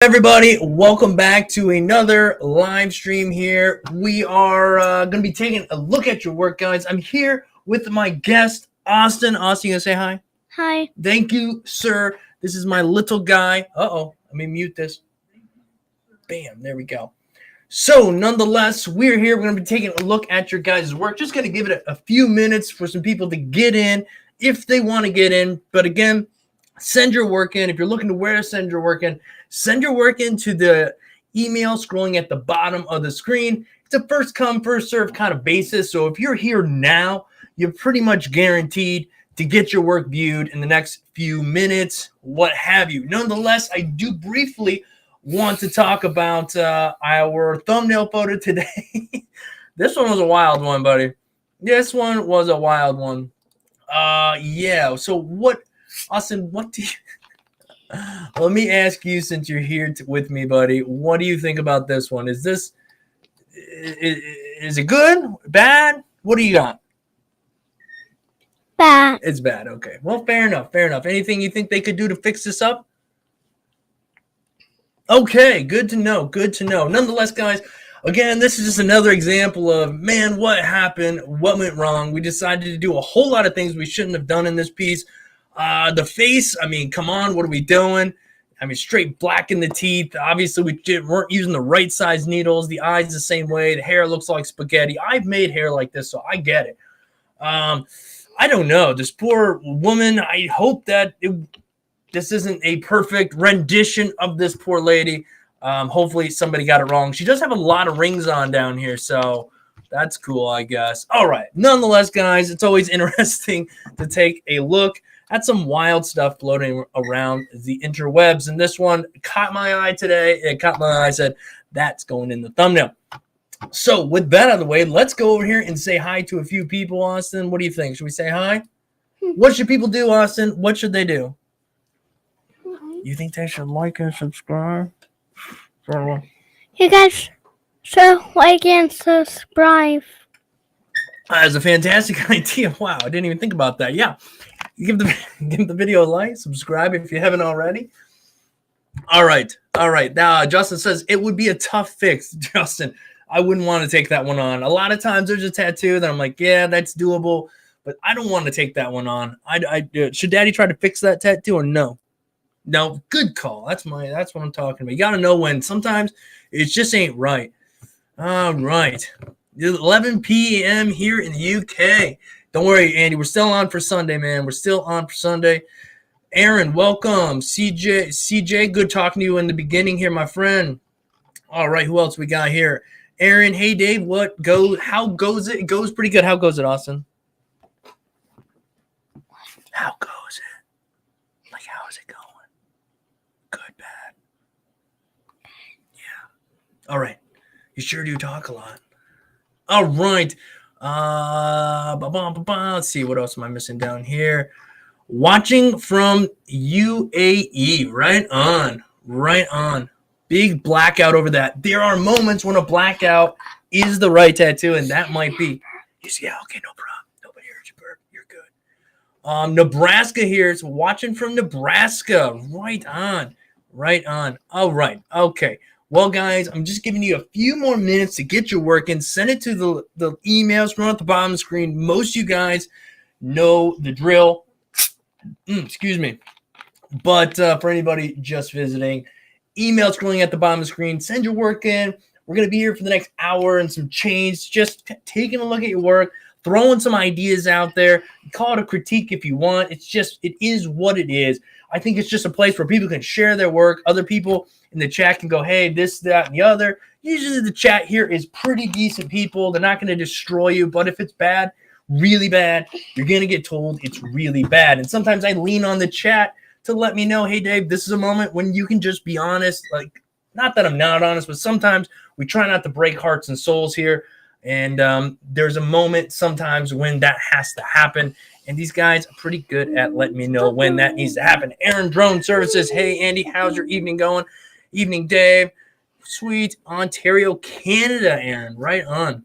Everybody, welcome back to another live stream here. We are going to be taking a look at your work, guys. I'm here with my guest, Austin. Austin, you going to say hi? Hi. Thank you, sir. This is my little guy. Uh-oh, let me mute this. Bam, there we go. So, nonetheless, we're here. We're going to be taking a look at your guys' work. Just going to give it a few minutes for some people to get in if they want to get in. But again, send your work in. If you're looking to where to send your work in, send your work into the email scrolling at the bottom of the screen. It's a first come, first serve kind of basis. So if you're here now, you're pretty much guaranteed to get your work viewed in the next few minutes, what have you. Nonetheless, I do briefly want to talk about our thumbnail photo today. This one was a wild one, buddy. This one was a wild one. Yeah. So what, Austin, what do you... Let me ask you, since you're here with me, buddy, what do you think about this one? Is it good? Bad? What do you got? Bad. It's bad. Okay. Well, fair enough. Fair enough. Anything you think they could do to fix this up? Okay. Good to know. Good to know. Nonetheless, guys, again, this is just another example of, man, what happened? What went wrong? We decided to do a whole lot of things we shouldn't have done in this piece. The face, I mean, come on, what are we doing? I mean, straight black in the teeth. Obviously, we weren't using the right size needles. The eyes the same way. The hair looks like spaghetti. I've made hair like this, so I get it. I don't know. This poor woman, I hope that this isn't a perfect rendition of this poor lady. Hopefully, somebody got it wrong. She does have a lot of rings on down here, so that's cool, I guess. All right. Nonetheless, guys, it's always interesting to take a look at some wild stuff floating around the interwebs. And this one caught my eye today. It caught my eye. I said, that's going in the thumbnail. So with that out of the way, let's go over here and say hi to a few people, Austin. What do you think? Should we say hi? What should people do, Austin? What should they do? You think they should like and subscribe? You guys should like and subscribe. That's a fantastic idea. Wow, I didn't even think about that. Yeah. Give the video a like, subscribe if you haven't already. All right. Now, Justin says it would be a tough fix. Justin, I wouldn't want to take that one on. A lot of times there's a tattoo that I'm like, yeah, that's doable, but I don't want to take that one on. Should Daddy try to fix that tattoo or no? No, good call. That's what I'm talking about. You got to know when. Sometimes it just ain't right. All right. 11 p.m. here in the UK. Don't worry, Andy. We're still on for Sunday, man. We're still on for Sunday. Aaron, welcome. CJ, good talking to you in the beginning here, my friend. All right, who else we got here? Aaron, hey, Dave, how goes it? It goes pretty good. How goes it, Austin? How goes it? Like, how is it going? Good, bad? Yeah. All right. You sure do talk a lot. All right. Let's see, what else am I missing down here? Watching from UAE. Right on. Big blackout over that. There are moments when a blackout is the right tattoo, and that might be. Yeah, okay, no problem. Nobody heard you burp. You're good. Nebraska here. So watching from Nebraska. Right on. All right. Okay. Well, guys, I'm just giving you a few more minutes to get your work in. Send it to the emails from at the bottom of the screen. Most of you guys know the drill. Excuse me. But for anybody just visiting, email scrolling at the bottom of the screen. Send your work in. We're going to be here for the next hour and some change. Just taking a look at your work, throwing some ideas out there. Call it a critique if you want. It is what it is. I think it's just a place where people can share their work. Other people in the chat can go, hey, this, that, and the other. Usually the chat here is pretty decent people. They're not going to destroy you. But if it's bad, really bad, you're going to get told it's really bad. And sometimes I lean on the chat to let me know, hey, Dave, this is a moment when you can just be honest. Like, not that I'm not honest, but sometimes we try not to break hearts and souls here. And there's a moment sometimes when that has to happen. And these guys are pretty good at letting me know when that needs to happen. Aaron Drone Services. Hey, Andy, how's your evening going? Evening, Dave. Sweet. Ontario, Canada, Aaron. Right on.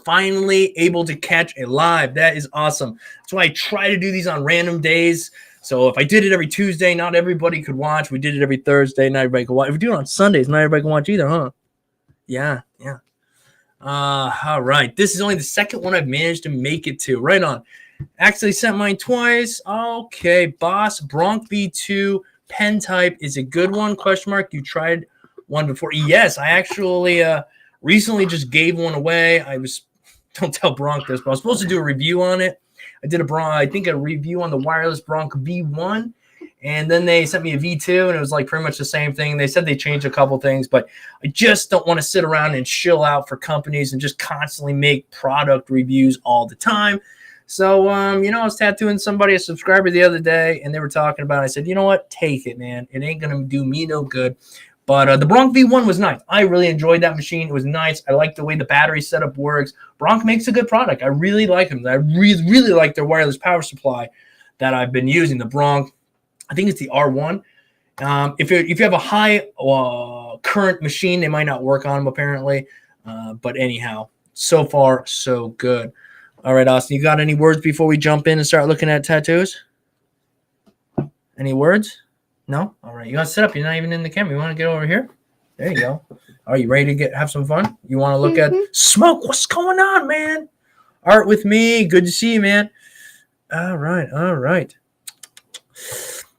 Finally able to catch a live. That is awesome. That's why I try to do these on random days. So if I did it every Tuesday, not everybody could watch. We did it every Thursday, not everybody could watch. If we do it on Sundays, not everybody can watch either, huh? Yeah. All right. This is only the second one I've managed to make it to. Right on. Actually sent mine twice. Okay, boss. Bronc V2 pen type is a good one? Question mark. You tried one before? Yes, I actually recently just gave one away. Don't tell Bronc this, but I was supposed to do a review on it. I did a review on the wireless Bronc V1, and then they sent me a V2, and it was like pretty much the same thing. They said they changed a couple things, but I just don't want to sit around and chill out for companies and just constantly make product reviews all the time. So, I was tattooing somebody, a subscriber, the other day, and they were talking about it. I said, you know what? Take it, man. It ain't going to do me no good. But the Bronc V1 was nice. I really enjoyed that machine. It was nice. I like the way the battery setup works. Bronc makes a good product. I really like them. I really, really like their wireless power supply that I've been using. The Bronc, I think it's the R1. If you have a high current machine, they might not work on them apparently. But anyhow, so far, so good. All right, Austin, you got any words before we jump in and start looking at tattoos? Any words? No? All right. You got to sit up. You're not even in the camera. You want to get over here? There you go. Are you ready to have some fun? You want to look at Smoke? What's going on, man? Art with me. Good to see you, man. All right.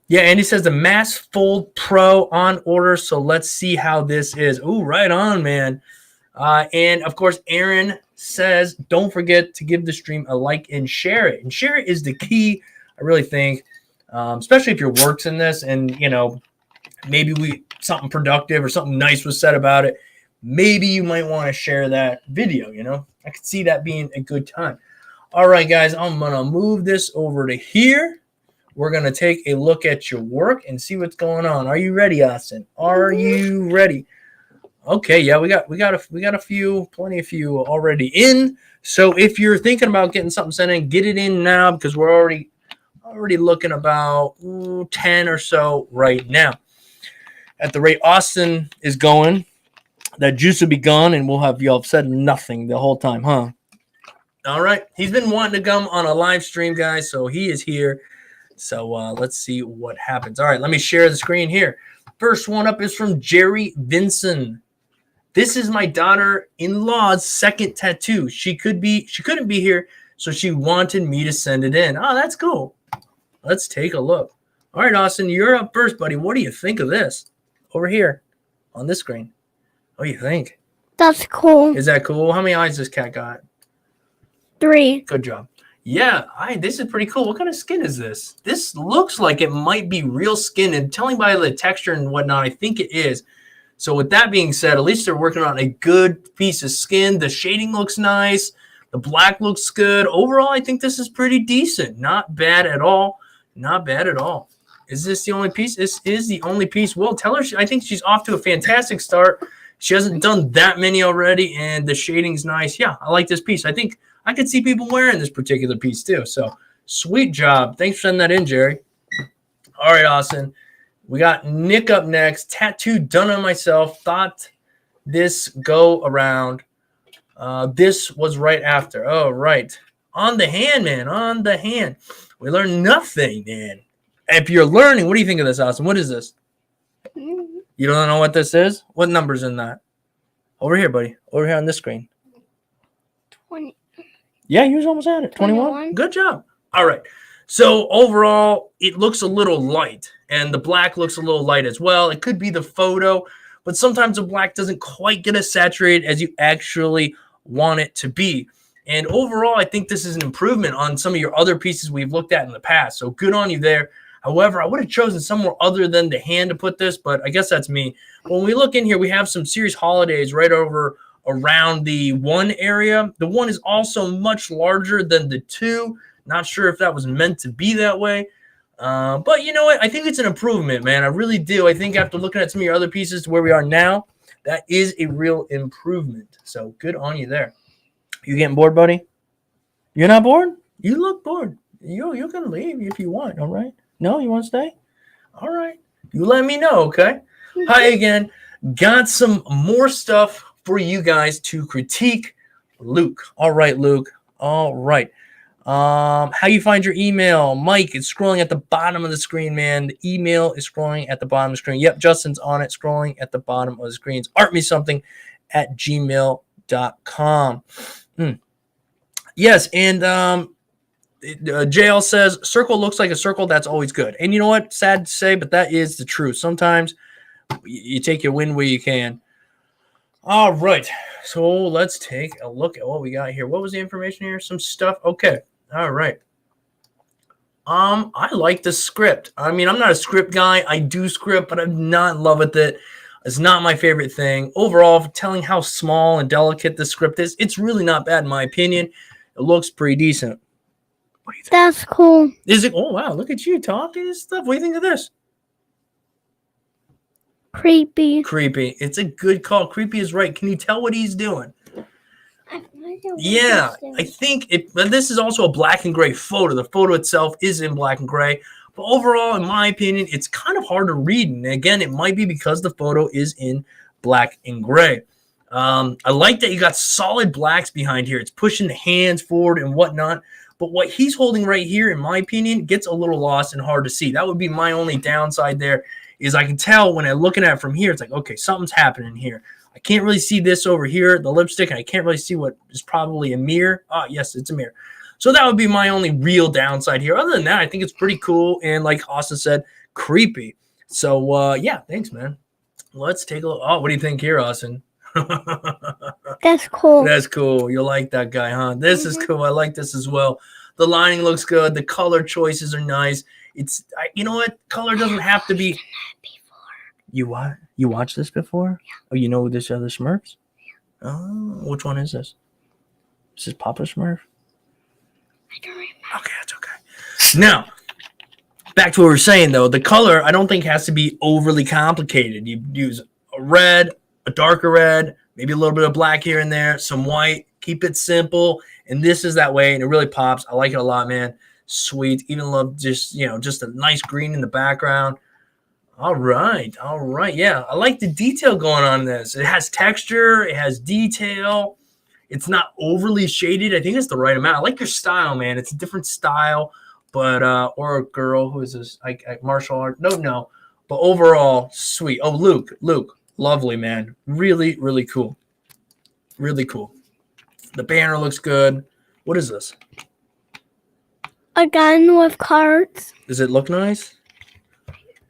Yeah, Andy says the Mass Fold Pro on order. So let's see how this is. Ooh, right on, man. And, of course, Aaron says, don't forget to give the stream a like and share it. And share it is the key, I really think. Especially if your work's in this and, maybe something productive or something nice was said about it. Maybe you might want to share that video, I could see that being a good time. All right, guys, I'm going to move this over to here. We're going to take a look at your work and see what's going on. Are you ready, Austin? Are you ready? Okay, yeah, we got plenty of few already in. So if you're thinking about getting something sent in, get it in now because we're already looking about 10 or so right now. At the rate Austin is going, that juice will be gone, and y'all have said nothing the whole time, huh? All right. He's been wanting to come on a live stream, guys, so he is here. So let's see what happens. All right, let me share the screen here. First one up is from Jerry Vinson. This is my daughter-in-law's second tattoo. She couldn't be here, so she wanted me to send it in. Oh, that's cool. Let's take a look. All right, Austin, you're up first, buddy. What do you think of this? Over here on this screen. What do you think? That's cool. Is that cool? How many eyes does cat got? 3. Good job. Yeah, this is pretty cool. What kind of skin is this? This looks like it might be real skin, and telling by the texture and whatnot, I think it is. So with that being said, at least they're working on a good piece of skin. The shading looks nice. The black looks good. Overall, I think this is pretty decent. Not bad at all. Not bad at all. Is this the only piece? This is the only piece. Well, tell her I think she's off to a fantastic start. She hasn't done that many already, and the shading's nice. Yeah, I like this piece. I think I could see people wearing this particular piece too. So sweet job. Thanks for sending that in, Jerry. All right, Austin. We got Nick up next. Tattoo done on myself. Thought this go around. This was right after. Oh, right. On the hand, man. On the hand. We learned nothing, man. If you're learning, what do you think of this, Austin? What is this? You don't know what this is? What number's in that? Over here, buddy. Over here on this screen. 20. Yeah, you was almost at it. 21? Good job. All right. So overall, it looks a little light, and the black looks a little light as well. It could be the photo, but sometimes the black doesn't quite get as saturated as you actually want it to be. And overall, I think this is an improvement on some of your other pieces we've looked at in the past. So good on you there. However, I would have chosen somewhere other than the hand to put this, but I guess that's me. When we look in here, we have some serious holidays right over around the 1 area. The 1 is also much larger than the 2. Not sure if that was meant to be that way. But you know what? I think it's an improvement, man. I really do. I think after looking at some of your other pieces to where we are now, that is a real improvement. So good on you there. You getting bored, buddy? You're not bored? You look bored. You can leave if you want, all right? No, you want to stay? All right. You let me know, okay? Hi again. Got some more stuff for you guys to critique. Luke. All right, Luke. All right. How you find your email? Mike, it's scrolling at the bottom of the screen, man. The email is scrolling at the bottom of the screen. Yep, Justin's on it, scrolling at the bottom of the screens. artmesomething@gmail.com. Yes, and JL says, circle looks like a circle. That's always good. And you know what? Sad to say, but that is the truth. Sometimes you take your win where you can. All right. So let's take a look at what we got here. What was the information here? Some stuff. Okay. All right. I like the script. I mean, I'm not a script guy. I do script, but I'm not in love with it. It's not my favorite thing. Overall, telling how small and delicate the script is, it's really not bad in my opinion. It looks pretty decent. What do you think? That's cool. Is it? Oh, wow. Look at you talking and stuff. What do you think of this? Creepy. Creepy. It's a good call. Creepy is right. Can you tell what he's doing? Yeah, I think this is also a black and gray photo. The photo itself is in black and gray. But overall, in my opinion, it's kind of hard to read. And again, it might be because the photo is in black and gray. I like that you got solid blacks behind here. It's pushing the hands forward and whatnot. But what he's holding right here, in my opinion, gets a little lost and hard to see. That would be my only downside there, is I can tell when I'm looking at it from here, it's like, okay, something's happening here. I can't really see this over here, the lipstick, and I can't really see what is probably a mirror. Oh, yes, it's a mirror. So that would be my only real downside here. Other than that, I think it's pretty cool and, like Austin said, creepy. So, yeah, thanks, man. Let's take a look. Oh, what do you think here, Austin? That's cool. That's cool. You like that guy, huh? This is cool. I like this as well. The lining looks good. The color choices are nice. You know what? Color doesn't have to be. You what? You watched this before? Yeah. Oh, you know this other Smurfs? Yeah. Oh, which one is this? Is this Papa Smurf? I don't remember. Okay, that's okay. Now, back to what we were saying, though. The color, I don't think, has to be overly complicated. You use a red, a darker red, maybe a little bit of black here and there, some white. Keep it simple. And this is that way, and it really pops. I like it a lot, man. Sweet. Even love just a nice green in the background. All right. Yeah, I like the detail going on in this. It has texture. It has detail. It's not overly shaded. I think it's the right amount. I like your style, man. It's a different style, but or a girl who is this like martial art. No. But overall, sweet. Oh, Luke, lovely, man. Really, really cool. Really cool. The banner looks good. What is this? A gun with cards. Does it look nice?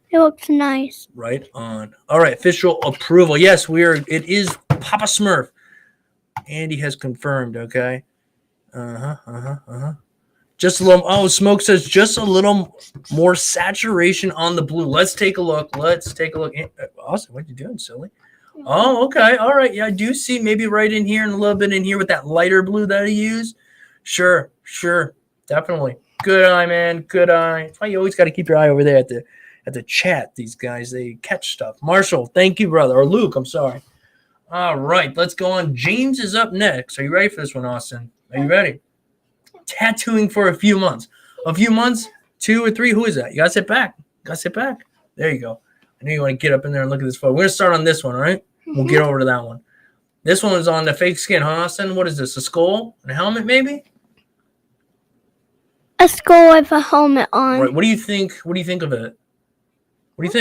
It looks nice. Right on. All right, official approval. Yes, it is Papa Smurf. Andy has confirmed, okay? Just a little, oh, Smoke says just a little more saturation on the blue. Let's take a look. Austin, what are you doing, silly? Oh, okay. All right. Yeah, I do see maybe right in here and a little bit in here with that lighter blue that I use. Sure. Definitely. Good eye, man. Good eye. That's why you always got to keep your eye over there at the chat. These guys, they catch stuff. Marshall, thank you, brother. Or Luke, I'm sorry. All right, let's go on. James is up next. Are you ready for this one, Austin? Are you ready? Tattooing for a few months. A few months? 2 or 3? Who is that? You got to sit back. There you go. I know you want to get up in there and look at this photo. We're going to start on this one, all right? We'll get over to that one. This one is on the fake skin, huh, Austin? What is this, a skull and a helmet maybe? A skull with a helmet on. Right. What do you think of it? What do you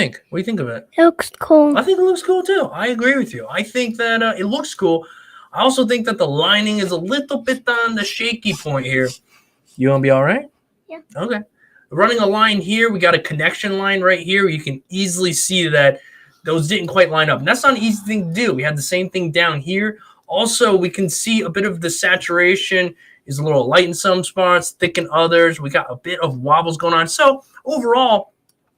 think of it? It looks cool. I think it looks cool, too. I agree with you. I think that it looks cool. I also think that the lining is a little bit on the shaky point here. You want to be all right? Yeah. Okay. Running a line here. We got a connection line right here. You can easily see that those didn't quite line up. And that's not an easy thing to do. We had the same thing down here. Also, we can see a bit of the saturation is a little light in some spots, thick in others. We got a bit of wobbles going on. So overall,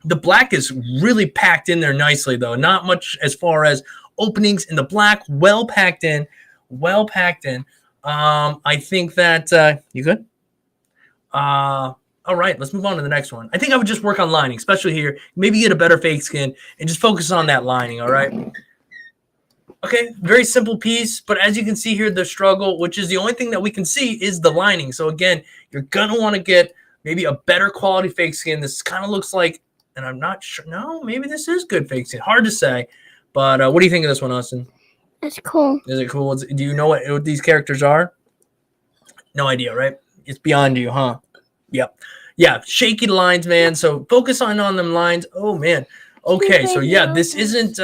the black is really packed in there nicely, though. Not much as far as openings in the black. Well packed in. I think that you good? All right, let's move on to the next one. I think I would just work on lining, especially here. Maybe get a better fake skin and just focus on that lining, all right? Okay, very simple piece, but as you can see here, the struggle, which is the only thing that we can see, is the lining. So again, you're going to want to get maybe a better quality fake skin. This kind of looks like, and I'm not sure. No, maybe this is good fake skin. Hard to say, but what do you think of this one, Austin? It's cool. Is it cool? Do you know what these characters are? No idea, right? It's beyond you, huh? Yep. Yeah, shaky lines, man. So focus on them lines. Oh, man. Okay, so yeah, this isn't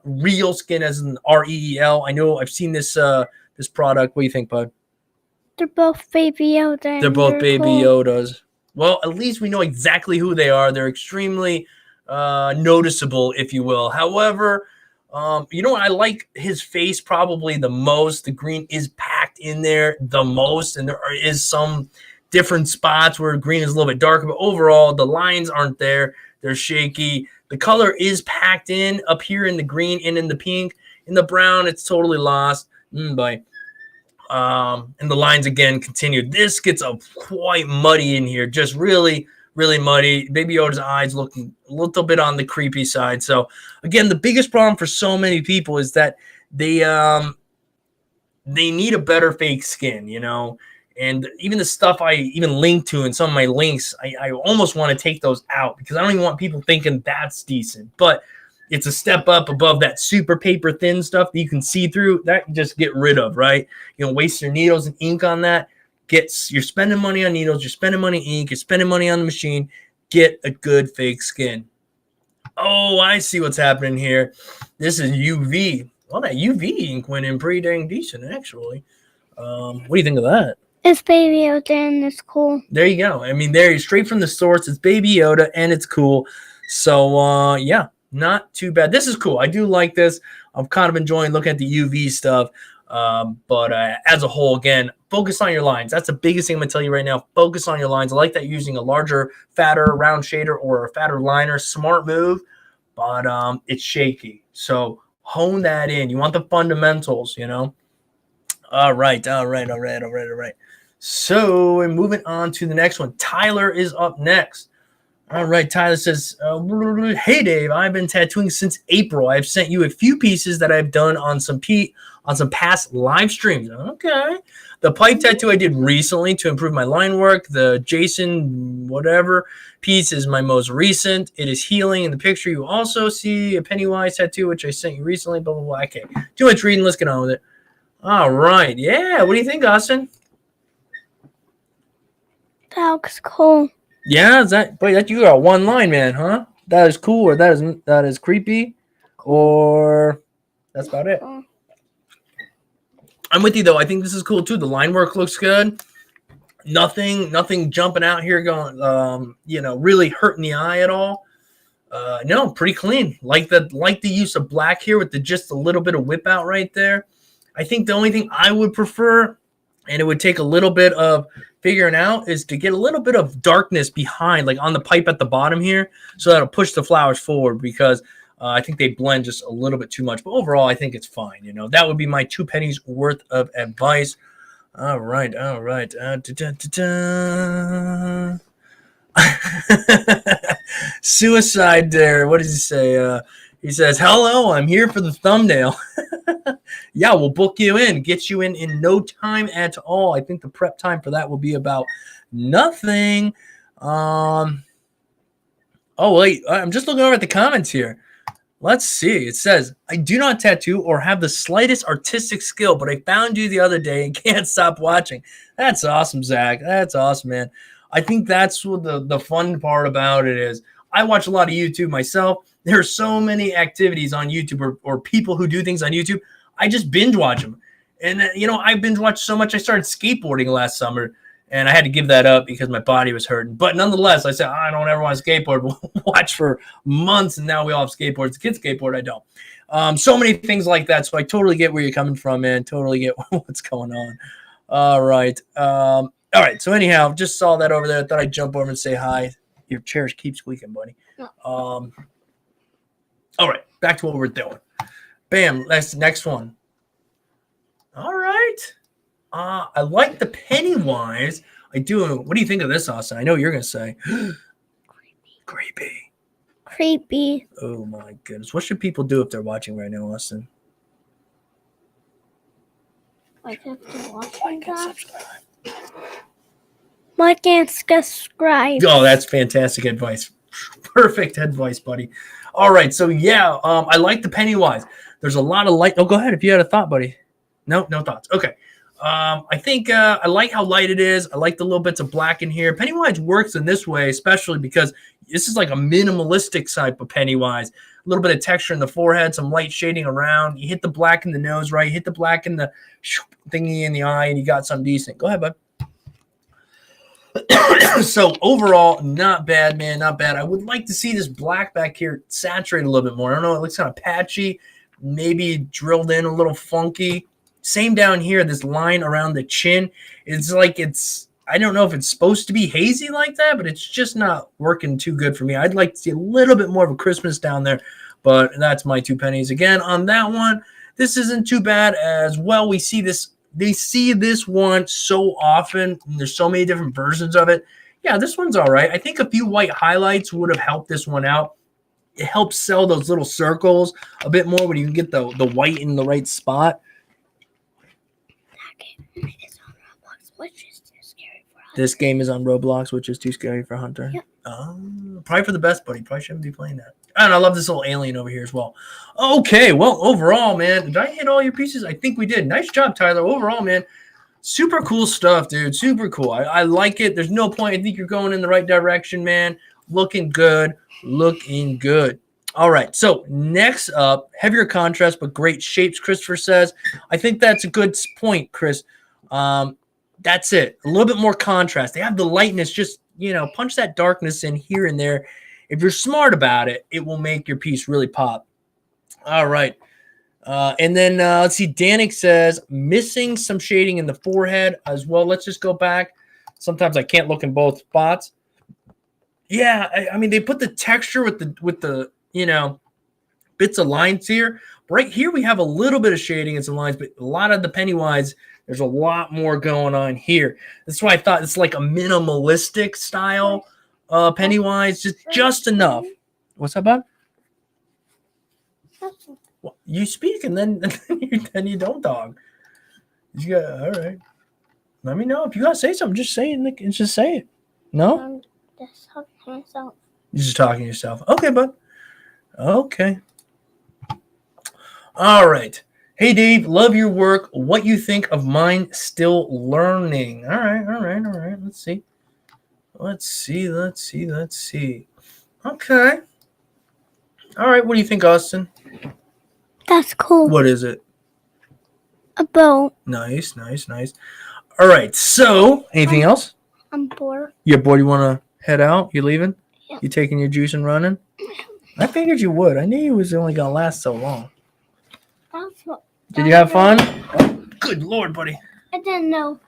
real skin as in REEL. I know I've seen this this product. What do you think, bud? They're both Baby Yoda. They're both Baby cool. Yodas. Well, at least we know exactly who they are. They're extremely noticeable, if you will. However, you know what? I like his face probably the most. The green is packed in there the most, and there is some different spots where green is a little bit darker, but overall, the lines aren't there. They're shaky. The color is packed in up here in the green and in the pink. In the brown, it's totally lost. Boy. And the lines again continue. This gets quite muddy in here, just really, really muddy. Baby Yoda's eyes looking a little bit on the creepy side. So again, the biggest problem for so many people is that they need a better fake skin, you know. And even the stuff I even link to in some of my links, I almost want to take those out because I don't even want people thinking that's decent. But it's a step up above that super paper thin stuff that you can see through. That you just get rid of, right? You know, waste your needles and ink on that. You're spending money on needles. You're spending money on ink. You're spending money on the machine. Get a good fake skin. Oh, I see what's happening here. This is UV. Well, that UV ink went in pretty dang decent, actually. What do you think of that? It's Baby Yoda and it's cool. There you go. I mean, there, straight from the source. It's Baby Yoda and it's cool. So, yeah. Not too bad. This is cool. I do like this. I'm kind of enjoying looking at the UV stuff. But as a whole, again, focus on your lines. That's the biggest thing I'm going to tell you right now. Focus on your lines. I like that you're using a larger, fatter round shader or a fatter liner. Smart move, but it's shaky. So hone that in. You want the fundamentals, you know? All right. So we're moving on to the next one. Tyler is up next. All right, Tyler says, hey, Dave, I've been tattooing since April. I've sent you a few pieces that I've done on some past live streams. Okay. The pipe tattoo I did recently to improve my line work. The Jason whatever piece is my most recent. It is healing. In the picture, you also see a Pennywise tattoo, which I sent you recently. Blah, blah, blah. Okay. Too much reading. Let's get on with it. All right. Yeah. What do you think, Austin? That looks cool. Yeah, that you got one line, man, huh? That is cool, or that is creepy, or that's about it. I'm with you though. I think this is cool too. The line work looks good. Nothing jumping out here going, really hurting the eye at all. No, pretty clean. Like the use of black here with just a little bit of whip out right there. I think the only thing I would prefer, and it would take a little bit of figuring out, is to get a little bit of darkness behind, like on the pipe at the bottom here, so that'll push the flowers forward because I think they blend just a little bit too much. But overall, I think it's fine. You know, that would be my 2 pennies worth of advice. All right. Suicide there. What does he say? He says, hello, I'm here for the thumbnail. Yeah, we'll book you in, get you in no time at all. I think the prep time for that will be about nothing. Oh, wait, I'm just looking over at the comments here. Let's see. It says, I do not tattoo or have the slightest artistic skill, but I found you the other day and can't stop watching. That's awesome, Zach. That's awesome, man. I think that's what the fun part about it is. I watch a lot of YouTube myself. There are so many activities on YouTube or people who do things on YouTube. I just binge watch them. And, I binge watched so much. I started skateboarding last summer, and I had to give that up because my body was hurting. But nonetheless, I said, I don't ever want to skateboard. We'll watch for months, and now we all have skateboards. The kids skateboard, I don't. So many things like that. So I totally get where you're coming from, man. Totally get what's going on. All right. All right. So anyhow, just saw that over there. I thought I'd jump over and say hi. Your chairs keep squeaking, buddy. All right. Back to what we're doing. Bam. That's the next one. All right. I like the Pennywise. I do. What do you think of this, Austin? I know you're going to say. Creepy. Oh, my goodness. What should people do if they're watching right now, Austin? Like and subscribe. Like and subscribe. Oh, that's fantastic advice. Perfect advice, buddy. All right. So, yeah, I like the Pennywise. There's a lot of light. Oh, go ahead if you had a thought, buddy. No thoughts. Okay. I think I like how light it is. I like the little bits of black in here. Pennywise works in this way, especially because this is like a minimalistic type of Pennywise. A little bit of texture in the forehead, some light shading around. You hit the black in the nose, right? You hit the black in the thingy in the eye, and you got something decent. Go ahead, bud. So overall, not bad, man, not bad. I would like to see this black back here saturate a little bit more. I don't know, it looks kind of patchy, maybe drilled in a little funky. Same down here, this line around the chin. It's like I don't know if it's supposed to be hazy like that, but it's just not working too good for me. I'd like to see a little bit more of a crispness down there, but that's my 2 pennies. Again, on that one, this isn't too bad as well. We see this. They see this one so often, and there's so many different versions of it. Yeah, this one's all right. I think a few white highlights would have helped this one out. It helps sell those little circles a bit more when you can get the white in the right spot. This game is on Roblox, which is too scary for Hunter. Yep. Probably for the best, buddy. Probably shouldn't be playing that. And I love this little alien over here as well. Okay, well, overall, man, did I hit all your pieces? I think we did. Nice job, Tyler. Overall, man, super cool stuff, dude. Super cool. I like it. There's no point. I think you're going in the right direction, man. Looking good. Looking good. All right, so next up, heavier contrast, but great shapes, Christopher says. I think that's a good point, Chris. That's it. A little bit more contrast. They have the lightness, just, punch that darkness in here and there. If you're smart about it, it will make your piece really pop. All right. And then let's see. Danik says, missing some shading in the forehead as well. Let's just go back. Sometimes I can't look in both spots. Yeah, I mean, they put the texture with the bits of lines here. Right here, we have a little bit of shading and some lines, but a lot of the Pennywise, there's a lot more going on here. That's why I thought it's like a minimalistic style Pennywise, just enough. What's that about? Well, you speak and then you don't talk. All right. Let me know if you gotta say something. Just say it. Just say it. No. Just talking to myself. You're just talking to yourself. Okay, bud. Okay. All right. Hey, Dave, love your work. What you think of mine? Still learning. All right. Let's see. Okay. All right. What do you think, Austin? That's cool. What is it? A boat. Nice. All right. So, anything else? I'm bored. You're bored? You want to head out? You leaving? Yeah. You taking your juice and running? I figured you would. I knew you was only going to last so long. Did you have fun? Oh, good Lord, buddy. I didn't know.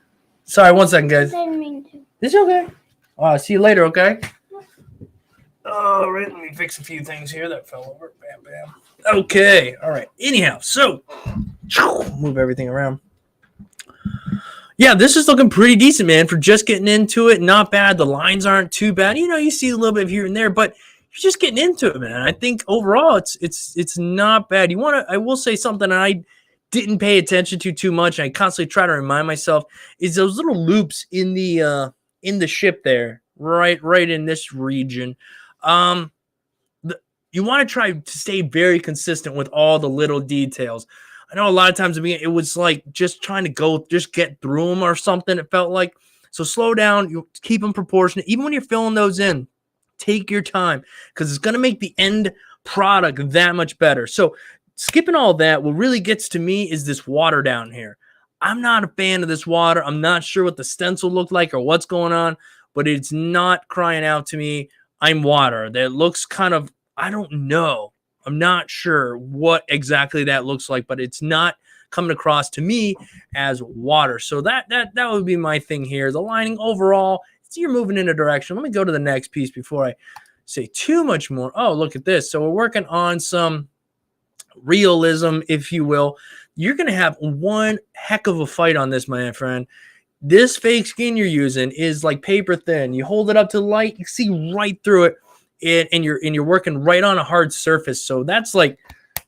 Sorry, 1 second, guys. I didn't mean to. It's okay. See you later, okay? All right, let me fix a few things here that fell over. Bam. Okay, all right. Anyhow, so move everything around. Yeah, this is looking pretty decent, man, for just getting into it. Not bad. The lines aren't too bad. You see a little bit here and there, but you're just getting into it, man. I think overall it's not bad. I will say something I didn't pay attention to too much. I constantly try to remind myself is those little loops in the ship there, right in this region. You want to try to stay very consistent with all the little details. I know a lot of times it was like just trying to just get through them or something. It felt like so. Slow down. You keep them proportionate, even when you're filling those in. Take your time because it's going to make the end product that much better. So skipping all that, what really gets to me is this water down here. I'm not a fan of this water. I'm not sure what the stencil looked like or what's going on, but it's not crying out to me, I'm water. That looks kind of, I don't know. I'm not sure what exactly that looks like, but it's not coming across to me as water. So that would be my thing here. The lining overall, you're moving in a direction. Let me go to the next piece before I say too much more. Oh, look at this. So we're working on some realism, if you will. You're going to have one heck of a fight on this, my friend. This fake skin you're using is like paper thin. You hold it up to the light, you see right through it, and you're working right on a hard surface. So that's like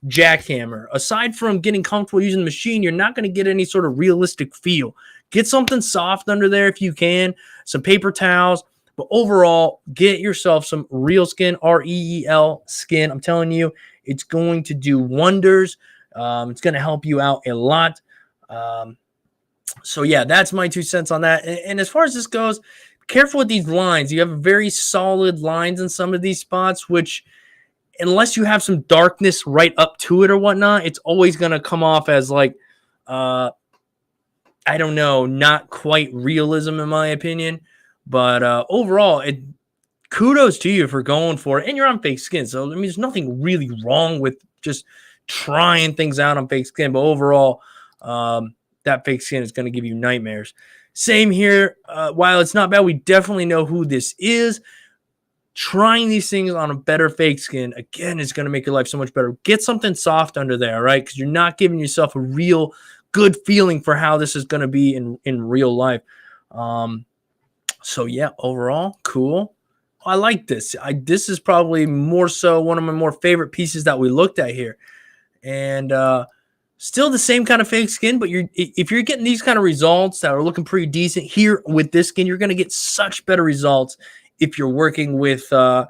jackhammer. Aside from getting comfortable using the machine, you're not going to get any sort of realistic feel. Get something soft under there if you can, some paper towels, but overall, get yourself some real skin, REEL skin. I'm telling you, it's going to do wonders. It's going to help you out a lot. So yeah, that's my 2 cents on that. And as far as this goes, careful with these lines. You have very solid lines in some of these spots, which unless you have some darkness right up to it or whatnot, it's always going to come off as like, I don't know, not quite realism in my opinion. But overall, kudos to you for going for it. And you're on fake skin. So, I mean, there's nothing really wrong with just trying things out on fake skin. But overall, that fake skin is going to give you nightmares. Same here. While it's not bad, we definitely know who this is. Trying these things on a better fake skin, again, is going to make your life so much better. Get something soft under there, right? Because you're not giving yourself a real good feeling for how this is going to be in real life. So, yeah, overall, cool. I like this. This is probably more so one of my more favorite pieces that we looked at here. And still the same kind of fake skin, but if you're getting these kind of results that are looking pretty decent here with this skin, you're going to get such better results if you're working with a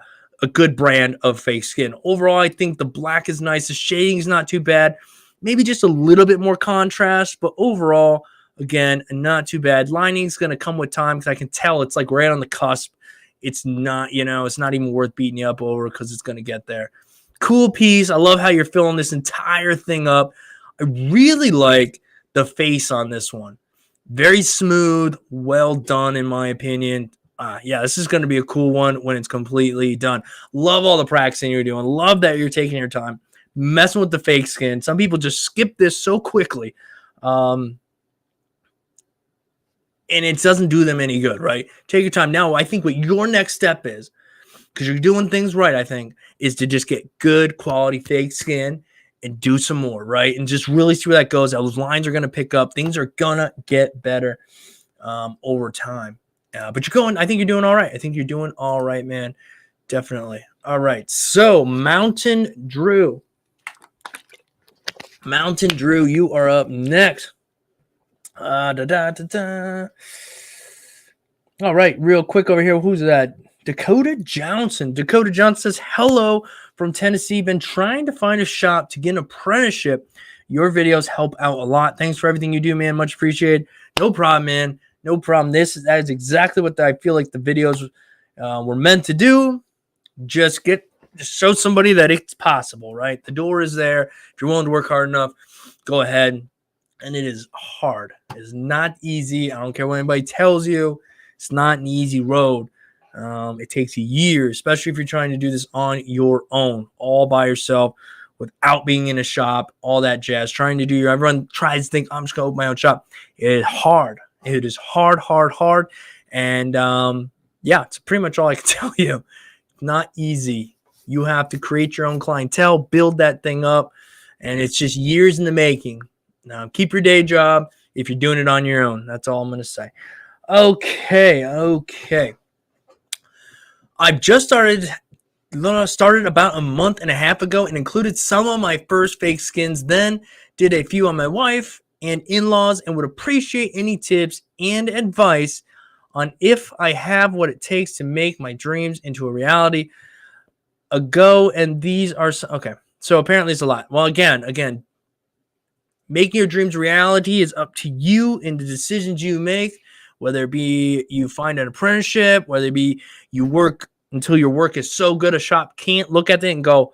good brand of fake skin. Overall, I think the black is nice. The shading is not too bad. Maybe just a little bit more contrast, but overall, again, not too bad. Lining's going to come with time because I can tell it's like right on the cusp. It's not, it's not even worth beating you up over because it's going to get there. Cool piece. I love how you're filling this entire thing up. I really like the face on this one. Very smooth, well done in my opinion. Yeah, this is going to be a cool one when it's completely done. Love all the practicing you're doing. Love that you're taking your time, messing with the fake skin. Some people just skip this so quickly. And it doesn't do them any good, right? Take your time. Now, I think what your next step is, because you're doing things right, I think, is to just get good quality fake skin and do some more, right? And just really see where that goes. Those lines are going to pick up. Things are going to get better over time. But I think you're doing all right. I think you're doing all right, man. Definitely. All right. So, Mountain Drew. Mountain Drew, you are up next. All right. Real quick over here. Who's that? Dakota Johnson. Dakota Johnson says, hello from Tennessee. Been trying to find a shop to get an apprenticeship. Your videos help out a lot. Thanks for everything you do, man. Much appreciated. No problem, man. No problem. That is exactly what I feel like the videos were meant to do. Just show somebody that it's possible, right? The door is there. If you're willing to work hard enough, go ahead. And it is hard. It is not easy. I don't care what anybody tells you. It's not an easy road. It takes you years, especially if you're trying to do this on your own, all by yourself, without being in a shop, all that jazz. Everyone tries to think, I'm just going to open my own shop. It is hard. It is hard. And yeah, it's pretty much all I can tell you. Not easy. You have to create your own clientele, build that thing up, and it's just years in the making. Now, keep your day job if you're doing it on your own. That's all I'm going to say. Okay. I've just started about a month and a half ago and included some of my first fake skins, then did a few on my wife and in-laws, and would appreciate any tips and advice on if I have what it takes to make my dreams into a reality. And these are okay. So apparently it's a lot. Well, again, making your dreams reality is up to you and the decisions you make, whether it be you find an apprenticeship, whether it be you work until your work is so good a shop can't look at it and go,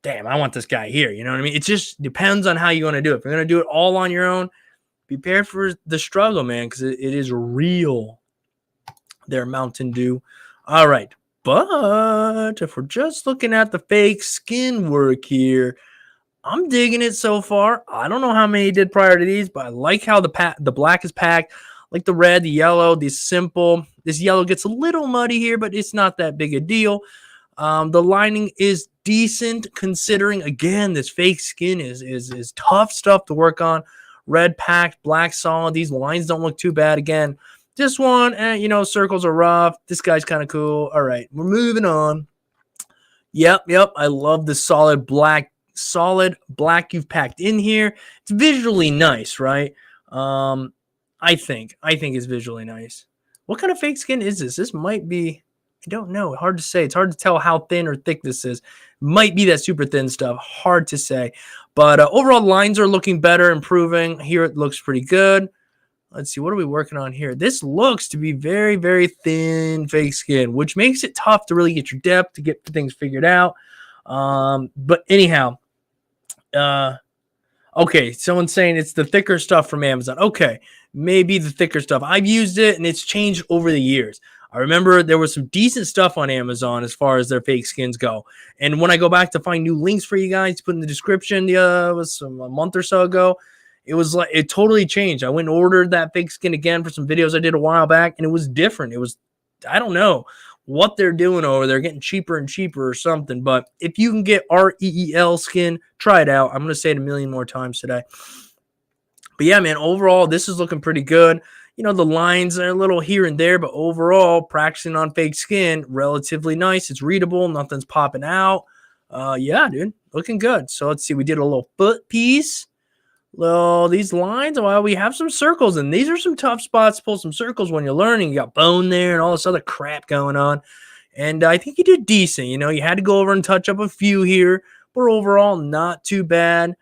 damn, I want this guy here. You know what I mean? It just depends on how you want to do it. If you're going to do it all on your own, be prepared for the struggle, man, because it is real there, Mountain Dew. All right. But if we're just looking at the fake skin work here, I'm digging it so far. I don't know how many he did prior to these, but I like how the black is packed. Like the red, the yellow, the simple. This yellow gets a little muddy here, but it's not that big a deal. The lining is decent considering, again, this fake skin is tough stuff to work on. Red packed, black solid. These lines don't look too bad. Again, this one, circles are rough. This guy's kind of cool. All right, we're moving on. Yep. I love the solid black you've packed in here. It's visually nice, right? I think it's visually nice. What kind of fake skin is this? This might be, I don't know. Hard to say. It's hard to tell how thin or thick this is. Might be that super thin stuff. Hard to say. But overall, lines are looking better, improving. Here it looks pretty good. Let's see, what are we working on here? This looks to be very, very thin fake skin, which makes it tough to really get your depth, to get things figured out. But anyhow, okay, someone's saying it's the thicker stuff from Amazon. Okay, maybe the thicker stuff. I've used it, and it's changed over the years. I remember there was some decent stuff on Amazon as far as their fake skins go. And when I go back to find new links for you guys to put in the description, was a month or so ago, it was like it totally changed. I went and ordered that fake skin again for some videos I did a while back, and it was different. It was, I don't know what they're doing over there, getting cheaper and cheaper or something. But if you can get REEL skin, try it out. I'm going to say it a million more times today. But yeah, man, overall, this is looking pretty good. You know, the lines are a little here and there, but overall, practicing on fake skin, relatively nice. It's readable. Nothing's popping out. Yeah, dude, looking good. So let's see. We did a little foot piece. Well, these lines, well, we have some circles, and these are some tough spots to pull some circles when you're learning. You got bone there and all this other crap going on. And I think you did decent. You know, you had to go over and touch up a few here, but overall, not too bad.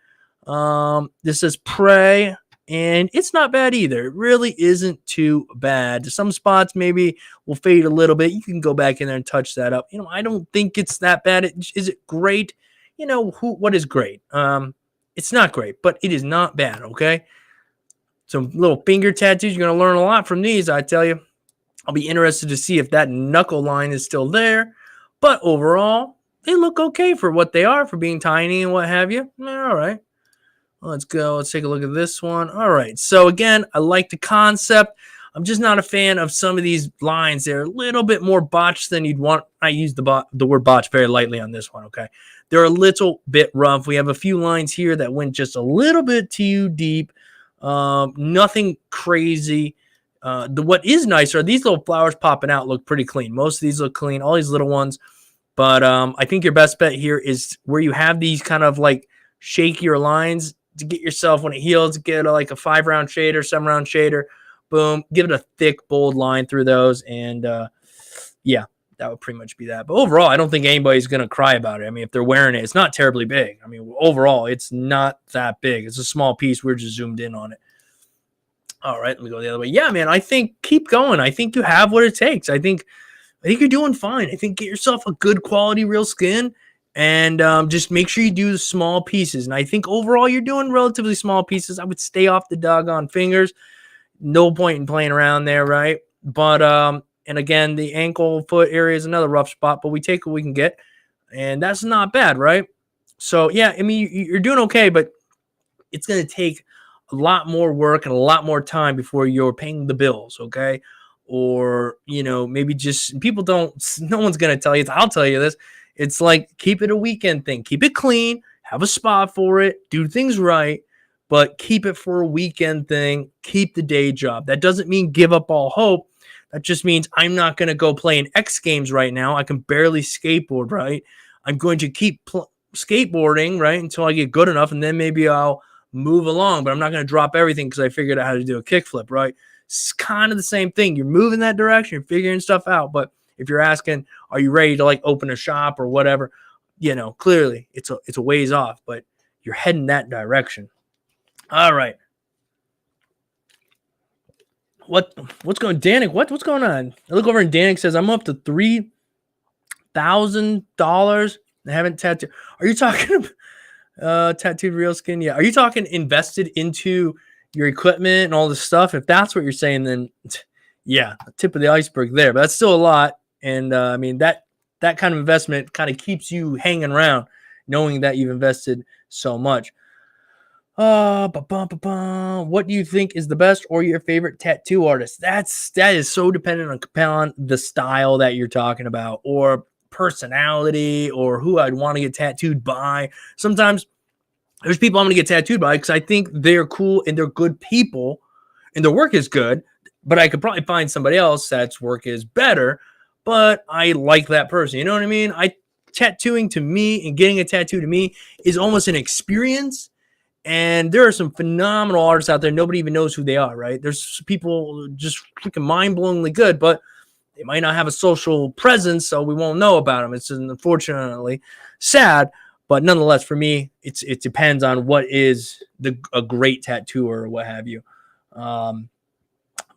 This is Prey, and it's not bad either. It really isn't too bad. Some spots maybe will fade a little bit. You can go back in there and touch that up. You know, I don't think it's that bad. Is it great? You know, what is great? It's not great, but it is not bad, okay? Some little finger tattoos. You're going to learn a lot from these, I tell you. I'll be interested to see if that knuckle line is still there. But overall, they look okay for what they are, for being tiny and what have you. All right. Well, let's go. Let's take a look at this one. All right. So, again, I like the concept. I'm just not a fan of some of these lines. They're a little bit more botched than you'd want. I use the word botch very lightly on this one, okay? They're a little bit rough. We have a few lines here that went just a little bit too deep. Nothing crazy. What is nice are these little flowers popping out look pretty clean. Most of these look clean, all these little ones. But I think your best bet here is where you have these kind of like shakier lines to get yourself, when it heals, get like a 5-round shader, 7-round shader. Boom. Give it a thick, bold line through those. And yeah, that would pretty much be that. But overall, I don't think anybody's going to cry about it. I mean, if they're wearing it, it's not terribly big. I mean, overall, it's not that big. It's a small piece. We're just zoomed in on it. All right, let me go the other way. Yeah, man, I think keep going. I think you have what it takes. I think you're doing fine. I think get yourself a good quality real skin and just make sure you do the small pieces. And I think overall you're doing relatively small pieces. I would stay off the doggone fingers. No point in playing around there, right? But and again, the ankle foot area is another rough spot, but we take what we can get, and that's not bad, right? So yeah, I mean, you're doing okay, but it's going to take a lot more work and a lot more time before you're paying the bills, okay? Or, you know, maybe just people don't, no one's going to tell you. I'll tell you this. It's like, keep it a weekend thing. Keep it clean. Have a spot for it. Do things right. But keep it for a weekend thing. Keep the day job. That doesn't mean give up all hope. That just means I'm not going to go play in X Games right now. I can barely skateboard, right? I'm going to keep skateboarding, right, until I get good enough, and then maybe I'll move along. But I'm not going to drop everything because I figured out how to do a kickflip, right? It's kind of the same thing. You're moving that direction. You're figuring stuff out. But if you're asking, are you ready to like open a shop or whatever, you know, clearly it's a ways off, but you're heading that direction. All right. What's going, Danik? What's going on? I look over and Danik says, I'm up to $3,000. I haven't tattooed. Are you talking tattooed real skin? Yeah. Are you talking invested into your equipment and all this stuff? If that's what you're saying, then yeah, tip of the iceberg there. But that's still a lot. And I mean, that kind of investment kind of keeps you hanging around knowing that you've invested so much. What do you think is the best or your favorite tattoo artist? That is so dependent on the style that you're talking about, or personality, or who I'd want to get tattooed by. Sometimes there's people I'm going to get tattooed by because I think they're cool and they're good people and their work is good, but I could probably find somebody else that's work is better, but I like that person. You know what I mean? Tattooing to me and getting a tattoo to me is almost an experience. And there are some phenomenal artists out there. Nobody even knows who they are, right? There's people just freaking mind-blowingly good, but they might not have a social presence, so we won't know about them. It's unfortunately sad, but nonetheless, for me, it depends on what is a great tattoo or what have you.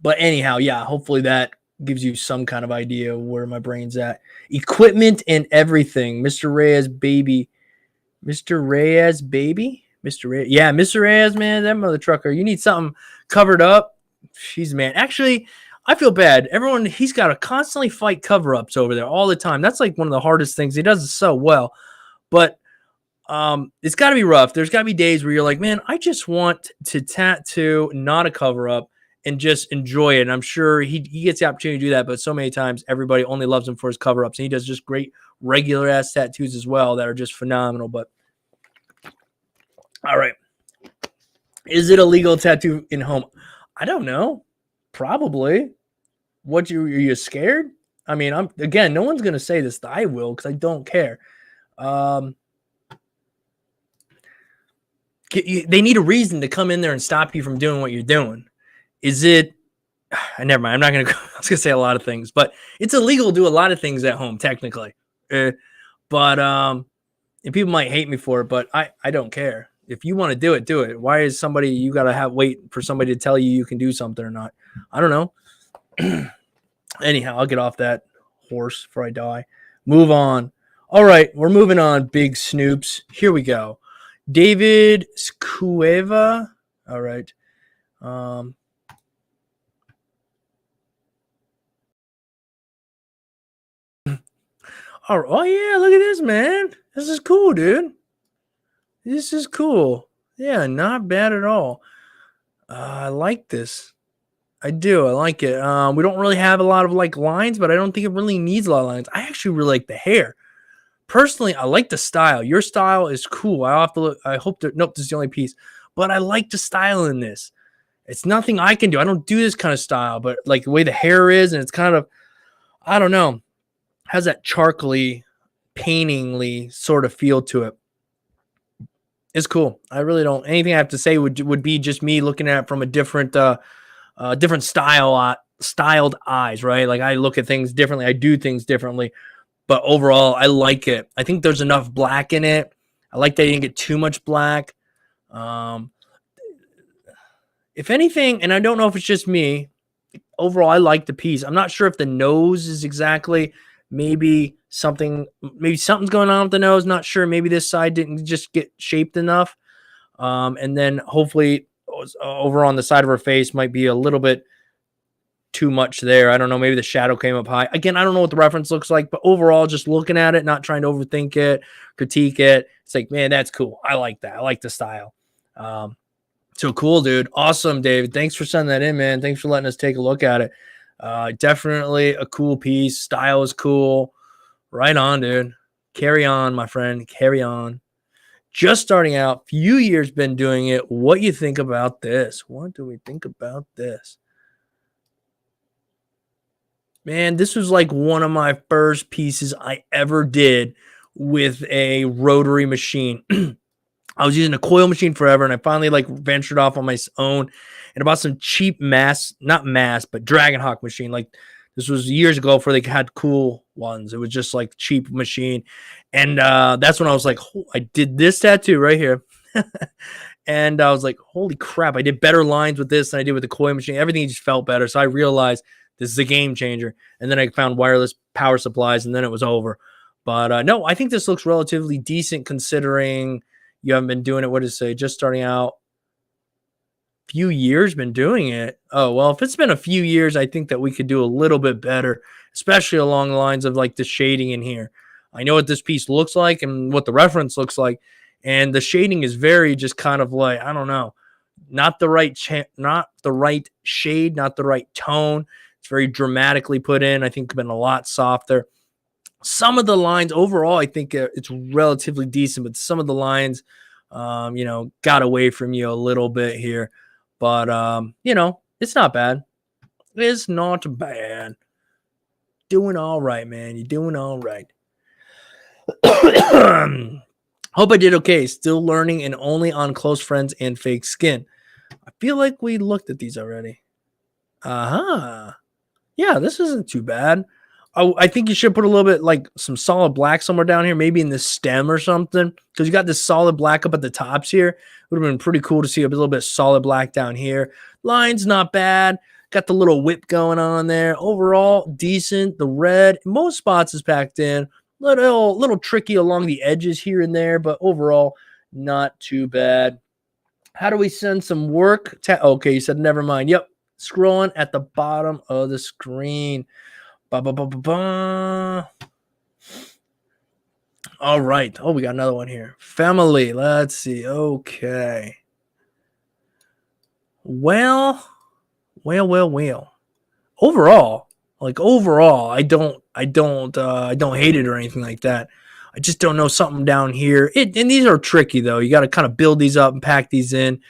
But anyhow, yeah, hopefully that gives you some kind of idea where my brain's at. Equipment and everything. Mr. Reyes, baby. Mr. Reyes, baby. Mr. Reyes. Yeah, Mr. Reyes, man, that mother trucker. You need something covered up. Jeez, man. Actually, I feel bad. Everyone, he's got to constantly fight cover-ups over there all the time. That's like one of the hardest things. He does it so well. But it's got to be rough. There's got to be days where you're like, man, I just want to tattoo, not a cover-up, and just enjoy it. And I'm sure he gets the opportunity to do that, but so many times everybody only loves him for his cover-ups. And he does just great regular-ass tattoos as well that are just phenomenal. But all right. Is it illegal tattoo in home? I don't know. Probably. Are you scared? I mean, again, no one's going to say this. I will because I don't care. They need a reason to come in there and stop you from doing what you're doing. Is it? Never mind. I'm not going to. I was going to say a lot of things, but it's illegal to do a lot of things at home, technically. And people might hate me for it, but I don't care. If you want to do it, do it. Why is you got to wait for somebody to tell you can do something or not? I don't know. Anyhow, I'll get off that horse before I die. Move on. All right, we're moving on, big snoops. Here we go. David Skueva. All right. Oh, yeah, look at this, man. This is cool, dude. This is cool. Yeah, not bad at all. I like this. I do. I like it. We don't really have a lot of lines, but I don't think it really needs a lot of lines. I actually really like the hair. Personally, I like the style. Your style is cool. I have to look. I hope that. Nope, this is the only piece. But I like the style in this. It's nothing I can do. I don't do this kind of style, but like the way the hair is, and it's kind of, I don't know, has that charcoaly, paintingly sort of feel to it. It's cool. I really don't. Anything I have to say would be just me looking at it from a different styled eyes, right? Like I look at things differently. I do things differently. But overall, I like it. I think there's enough black in it. I like that you didn't get too much black. If anything, and I don't know if it's just me, overall, I like the piece. I'm not sure if the nose is exactly maybe something's going on with the nose. Not sure. Maybe this side didn't just get shaped enough. And then hopefully over on the side of her face might be a little bit too much there. I don't know. Maybe the shadow came up high. Again, I don't know what the reference looks like, but overall, just looking at it, not trying to overthink it, critique it. It's like, man, that's cool. I like that. I like the style. So cool, dude. Awesome, David. Thanks for sending that in, man. Thanks for letting us take a look at it. Definitely a cool piece. Style is cool. Right on, dude. Carry on, my friend. Carry on. Just starting out, few years been doing it. What you think about this? What do we think about this? Man, this was like one of my first pieces I ever did with a rotary machine. I was using a coil machine forever, and I finally ventured off on my own and bought some cheap but Dragonhawk machine. Like this was years ago before they had cool ones. It was just like cheap machine. And that's when I was like, I did this tattoo right here. And I was like, holy crap, I did better lines with this than I did with the coil machine. Everything just felt better. So I realized this is a game changer. And then I found wireless power supplies, and then it was over. But no, I think this looks relatively decent considering you haven't been doing it. What does it say? Just starting out. Few years been doing it. Oh, well, if it's been a few years, I think that we could do a little bit better, especially along the lines of like the shading in here. I know what this piece looks like and what the reference looks like. And the shading is very just kind of like, I don't know, not the right shade, not the right tone. It's very dramatically put in. I think been a lot softer. Some of the lines overall, I think it's relatively decent, but some of the lines, got away from you a little bit here. But, it's not bad. It's not bad. Doing all right, man. You're doing all right. Hope I did okay. Still learning and only on close friends and fake skin. I feel like we looked at these already. Yeah, this isn't too bad. I think you should put a little bit like some solid black somewhere down here, maybe in the stem or something, because you got this solid black up at the tops here. Would have been pretty cool to see a little bit solid black down here. Lines not bad. Got the little whip going on there. Overall, decent. The red, most spots is packed in. Little tricky along the edges here and there, but overall, not too bad. How do we send some work? Okay, you said never mind. Yep, scrolling at the bottom of the screen. Ba, ba, ba, ba, ba. All right. Oh, we got another one here. Family. Let's see. Okay. Well. Overall, I don't hate it or anything like that. I just don't know something down here. And these are tricky though. You got to kind of build these up and pack these in.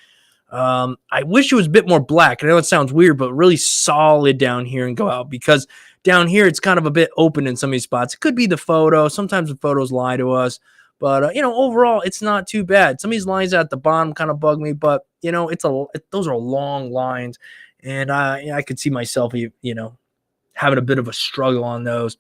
I wish it was a bit more black. I know it sounds weird, but really solid down here and go out, because down here it's kind of a bit open in some of these spots. It could be the photo. Sometimes the photos lie to us, but overall it's not too bad. Some of these lines at the bottom kind of bug me, but those are long lines, and I could see myself having a bit of a struggle on those.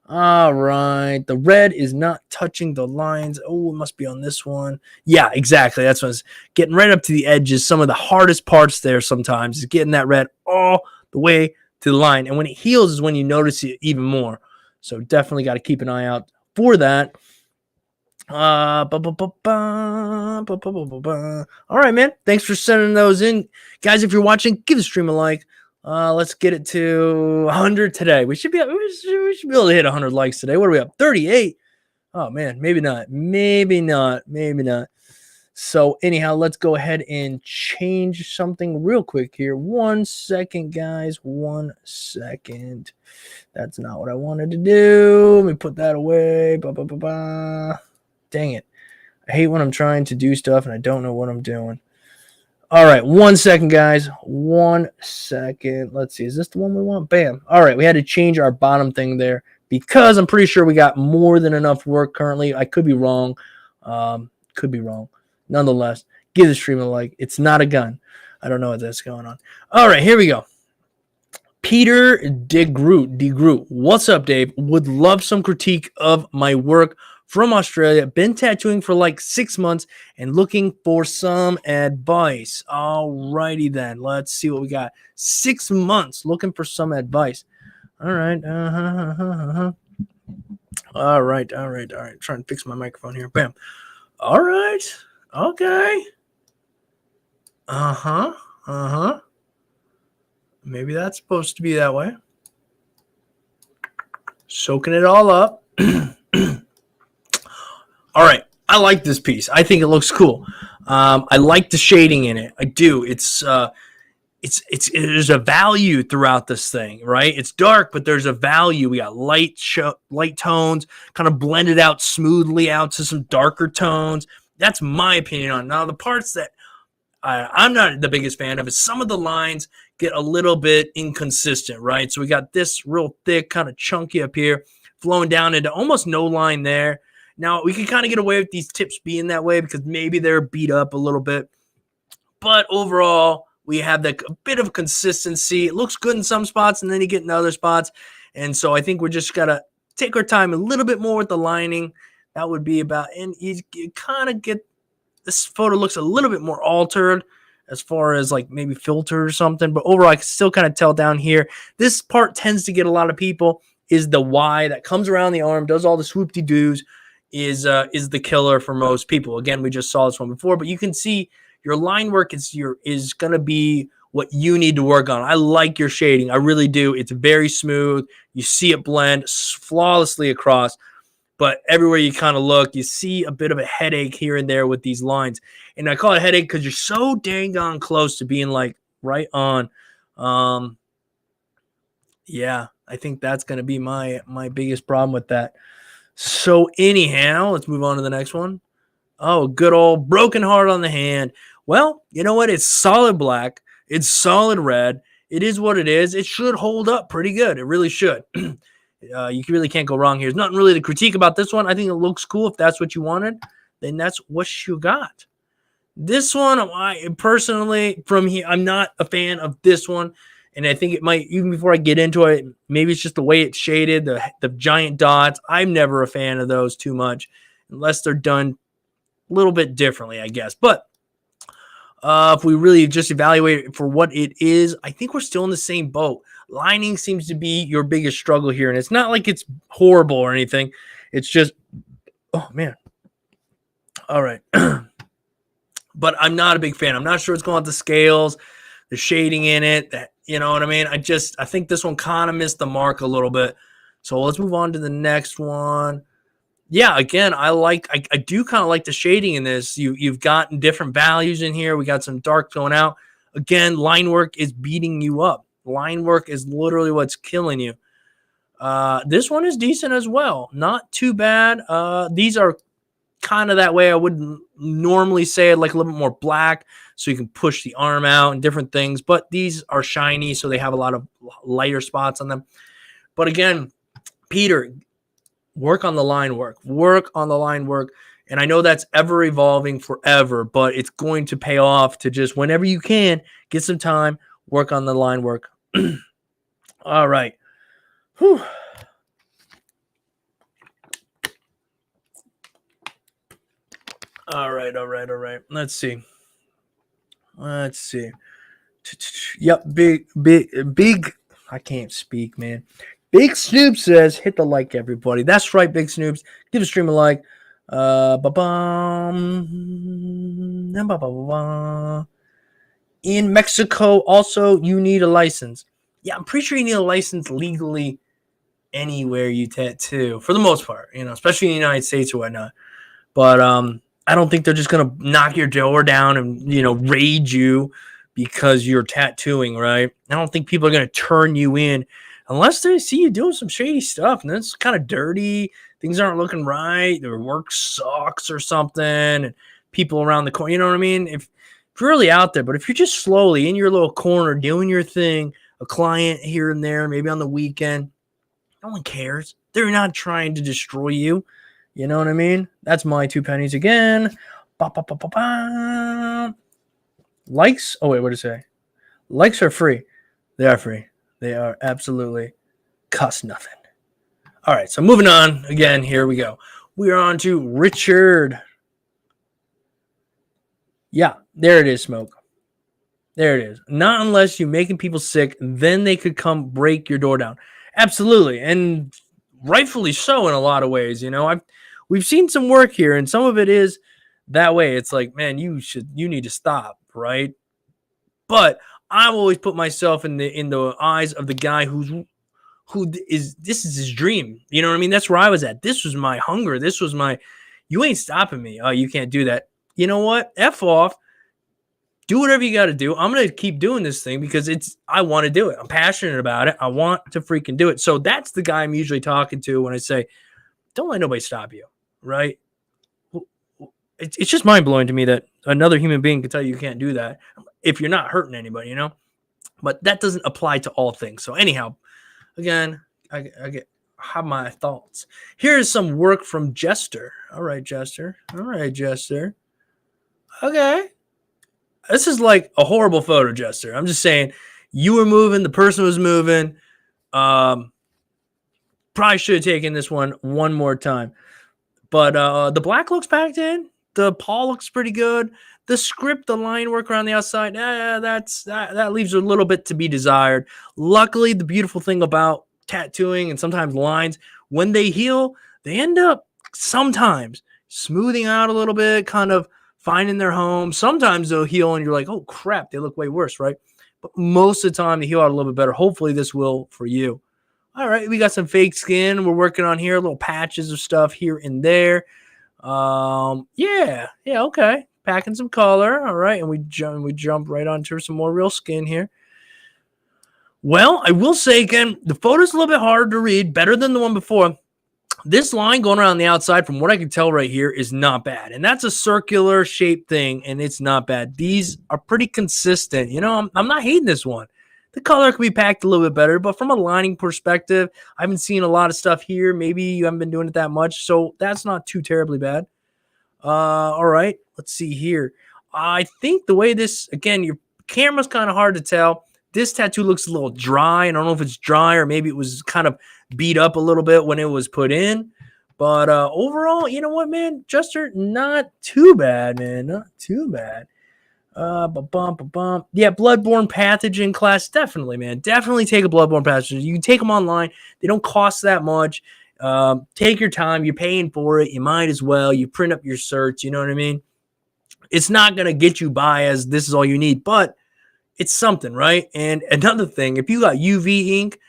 All right. The red is not touching the lines. Oh, it must be on this one. Yeah, exactly. That's what it's getting right up to the edges. Some of the hardest parts there sometimes is getting that red all the way to the line. And when it heals is when you notice it even more. So definitely got to keep an eye out for that. All right, man. Thanks for sending those in. Guys, if you're watching, give the stream a like. Let's get it to 100 today. We should be able to hit 100 likes today. What are we up? 38. Oh man, maybe not. So anyhow, let's go ahead and change something real quick here. 1 second, guys. 1 second. That's not what I wanted to do. Let me put that away. Dang it. I hate when I'm trying to do stuff and I don't know what I'm doing. All right, 1 second, guys. 1 second. Let's see. Is this the one we want? Bam. All right, we had to change our bottom thing there because I'm pretty sure we got more than enough work currently. I could be wrong. Nonetheless, give the stream a like. It's not a gun. I don't know what that's going on. All right, here we go. Peter DeGroot. What's up, Dave? Would love some critique of my work from Australia. Been tattooing for like 6 months and looking for some advice. All righty then. Let's see what we got. 6 months looking for some advice. All right. All right. Trying to fix my microphone here. Bam. All right. Okay. Maybe that's supposed to be that way. Soaking it all up. All right. I like this piece. I think it looks cool. I like the shading in it. I do. There's a value throughout this thing, right? It's dark, but there's a value. We got light tones kind of blended out smoothly out to some darker tones. That's my opinion on it. Now, the parts that I'm not the biggest fan of is some of the lines get a little bit inconsistent, right? So we got this real thick, kind of chunky up here, flowing down into almost no line there. Now, we can kind of get away with these tips being that way because maybe they're beat up a little bit. But overall, we have a bit of consistency. It looks good in some spots, and then you get in other spots. And so I think we're just got to take our time a little bit more with the lining. That would be about, and you kind of get, this photo looks a little bit more altered as far as like maybe filter or something. But overall, I can still kind of tell down here. This part tends to get a lot of people is the Y that comes around the arm, does all the swoop-de-doos, is the killer for most people. Again, we just saw this one before, but you can see your line work is going to be what you need to work on. I like your shading. I really do. It's very smooth. You see it blend flawlessly across, but everywhere you kind of look, you see a bit of a headache here and there with these lines. And I call it a headache because you're so dang on close to being like right on. Yeah, I think that's going to be my biggest problem with that. So anyhow, let's move on to the next one. Oh, good old broken heart on the hand. Well, you know what? It's solid black. It's solid red. It is what it is. It should hold up pretty good. It really should. You really can't go wrong here. There's nothing really to critique about this one. I think it looks cool. If that's what you wanted, then that's what you got. This one, I personally, from here, I'm not a fan of this one. And I think it might, even before I get into it, maybe it's just the way it's shaded, the giant dots. I'm never a fan of those too much, unless they're done a little bit differently, I guess. But If we really just evaluate it for what it is, I think we're still in the same boat. Lining seems to be your biggest struggle here, and it's not like it's horrible or anything. It's just, oh man. All right. But I'm not a big fan. I'm not sure what's going on with the scales, the shading in it. You know what I mean? I think this one kind of missed the mark a little bit. So let's move on to the next one. Yeah, again, I do kind of like the shading in this. You've gotten different values in here. We got some dark going out. Again, line work is beating you up. Line work is literally what's killing you. This one is decent as well. Not too bad. These are kind of that way. I wouldn't normally say it, like a little bit more black so you can push the arm out and different things. But these are shiny, so they have a lot of lighter spots on them. But again, Peter, work on the line work. Work on the line work. And I know that's ever evolving forever, but it's going to pay off to just whenever you can, get some time, work on the line work. All right. Whew. All right. Let's see. Yep, big. I can't speak, man. Big Snoop says, hit the like, everybody. That's right, Big Snoops. Give the stream a like. In Mexico, also, you need a license. Yeah, I'm pretty sure you need a license legally anywhere you tattoo, for the most part, especially in the United States or whatnot. But I don't think they're just going to knock your door down and, raid you because you're tattooing, right? I don't think people are going to turn you in unless they see you doing some shady stuff, and that's kind of dirty. Things aren't looking right. Their work sucks or something, and people around the corner, you know what I mean? If you're really out there, but if you're just slowly in your little corner doing your thing, a client here and there, maybe on the weekend, no one cares. They're not trying to destroy you. You know what I mean? That's my 2 pennies again. Likes? Oh, wait, what did it say? Likes are free. They are free. They are absolutely cost nothing. All right, so moving on. Again, here we go. We are on to Richard. Yeah, there it is, Smoke. There it is. Not unless you're making people sick, then they could come break your door down. Absolutely, and rightfully so in a lot of ways. We've seen some work here, and some of it is that way. It's like, man, you need to stop, right? But I've always put myself in the eyes of the guy this is his dream. You know what I mean? That's where I was at. This was my hunger. This was you ain't stopping me. Oh, you can't do that. You know what? F off. Do whatever you got to do. I'm going to keep doing this thing because I want to do it. I'm passionate about it. I want to freaking do it. So that's the guy I'm usually talking to when I say, don't let nobody stop you, right? It's just mind-blowing to me that another human being can tell you can't do that if you're not hurting anybody, But that doesn't apply to all things. So anyhow, again, I have my thoughts. Here's some work from Jester. All right, Jester. Okay. This is like a horrible photo, Jester. I'm just saying, you were moving, the person was moving. Probably should have taken this one more time. But the black looks packed in. The paw looks pretty good. The script, the line work around the outside, that leaves a little bit to be desired. Luckily, the beautiful thing about tattooing and sometimes lines, when they heal, they end up sometimes smoothing out a little bit, kind of finding their home. Sometimes they'll heal and you're like, oh crap, they look way worse, right? But most of the time they heal out a little bit better. Hopefully this will for you. All right, we got some fake skin we're working on here, little patches of stuff here and there. Yeah, okay. Packing some color. All right, and we jump right onto some more real skin here. Well, I will say again, the photo's a little bit harder to read, better than the one before. This line going around the outside, from what I can tell right here, is not bad. And that's a circular shaped thing, and it's not bad. These are pretty consistent. I'm not hating this one. The color could be packed a little bit better, but from a lining perspective, I haven't seen a lot of stuff here. Maybe you haven't been doing it that much, so that's not too terribly bad. All right, let's see here. I think the way this, again, your camera's kind of hard to tell. This tattoo looks a little dry. I don't know if it's dry or maybe it was kind of beat up a little bit when it was put in. But overall, you know what, man? Jester, not too bad, man. Not too bad. Yeah, bloodborne pathogen class. Definitely, man. Definitely take a bloodborne pathogen. You can take them online. They don't cost that much. Take your time. You're paying for it. You might as well. You print up your certs. You know what I mean? It's not going to get you by as this is all you need, but it's something, right? And another thing, if you got UV ink,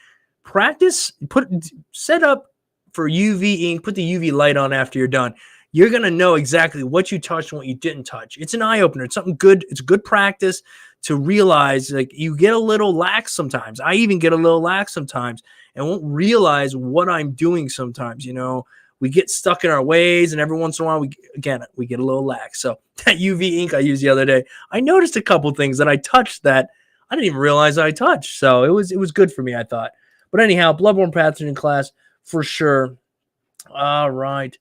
set up for UV ink, put the UV light on after you're done. You're going to know exactly what you touched and what you didn't touch. It's an eye opener. It's something good. It's good practice to realize like you get a little lax sometimes. I even get a little lax sometimes and won't realize what I'm doing sometimes. You know, we get stuck in our ways and every once in a while we get a little lax. So that UV ink I used the other day, I noticed a couple things that I touched that I didn't even realize I touched. So it was good for me, I thought. But anyhow, bloodborne pathogen class for sure. All right.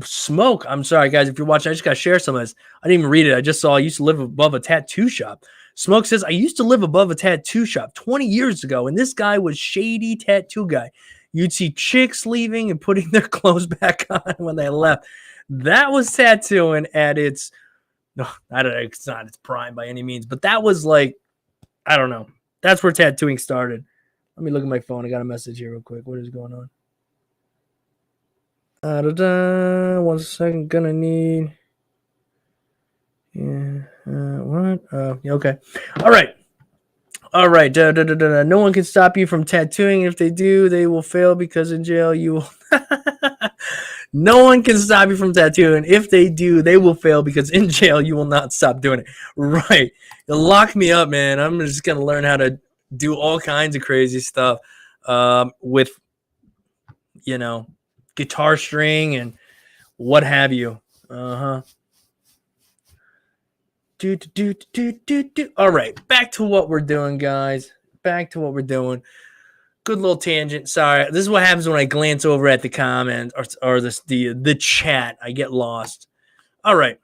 Smoke. I'm sorry, guys. If you're watching, I just got to share some of this. I didn't even read it. I just saw I used to live above a tattoo shop. Smoke says, I used to live above a tattoo shop 20 years ago, and this guy was shady tattoo guy. You'd see chicks leaving and putting their clothes back on when they left. That was tattooing at its, no, I don't know, it's not its prime by any means, but that was like, I don't know. That's where tattooing started. Let me look at my phone. I got a message here real quick. What is going on? 1 second. Gonna need. Yeah. What? Okay. All right. No one can stop you from tattooing. If they do, they will fail because in jail you will. No one can stop you from tattooing. If they do, they will fail because in jail you will not stop doing it. Right. You lock me up, man. I'm just gonna learn how to do all kinds of crazy stuff with, you know, guitar string and what have you. All right, back to what we're doing, guys. Back to what we're doing. Good little tangent. Sorry, this is what happens when I glance over at the comments or the chat. I get lost. All right,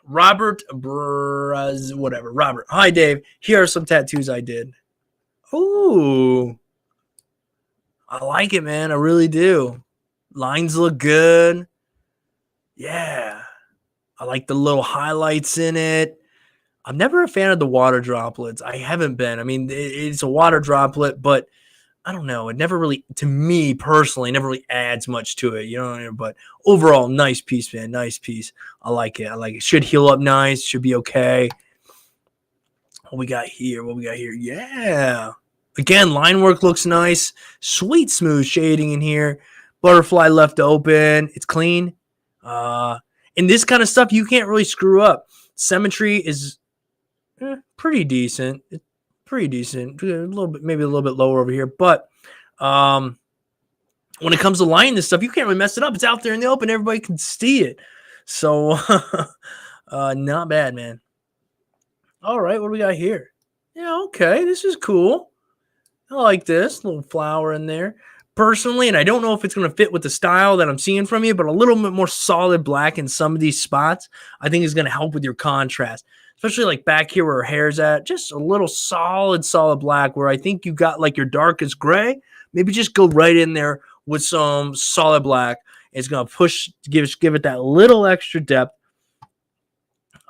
Robert, whatever. Robert, hi Dave. Here are some tattoos I did. Ooh, I like it, man. I really do. Lines look good. Yeah. I like the little highlights in it. I'm never a fan of the water droplets. I haven't been. I mean, it's a water droplet, but I don't know. It never really, to me personally, never really adds much to it. You know what I mean? But overall, nice piece, man. Nice piece. I like it. I like it. Should heal up nice. Should be okay. What we got here? Yeah. Again, line work looks nice. Sweet, smooth shading in here. Butterfly left open. It's clean. And this kind of stuff you can't really screw up. Symmetry is pretty decent. It's pretty decent. A little bit, maybe a little bit lower over here. But when it comes to lining this stuff, you can't really mess it up. It's out there in the open. Everybody can see it. So not bad, man. All right, what do we got here? Yeah, okay. This is cool. I like this. Little flower in there. Personally, and I don't know if it's going to fit with the style that I'm seeing from you, but a little bit more solid black in some of these spots, I think is going to help with your contrast, especially like back here where her hair's at. Just a little solid black where I think you got like your darkest gray. Maybe just go right in there with some solid black. It's going to give it that little extra depth.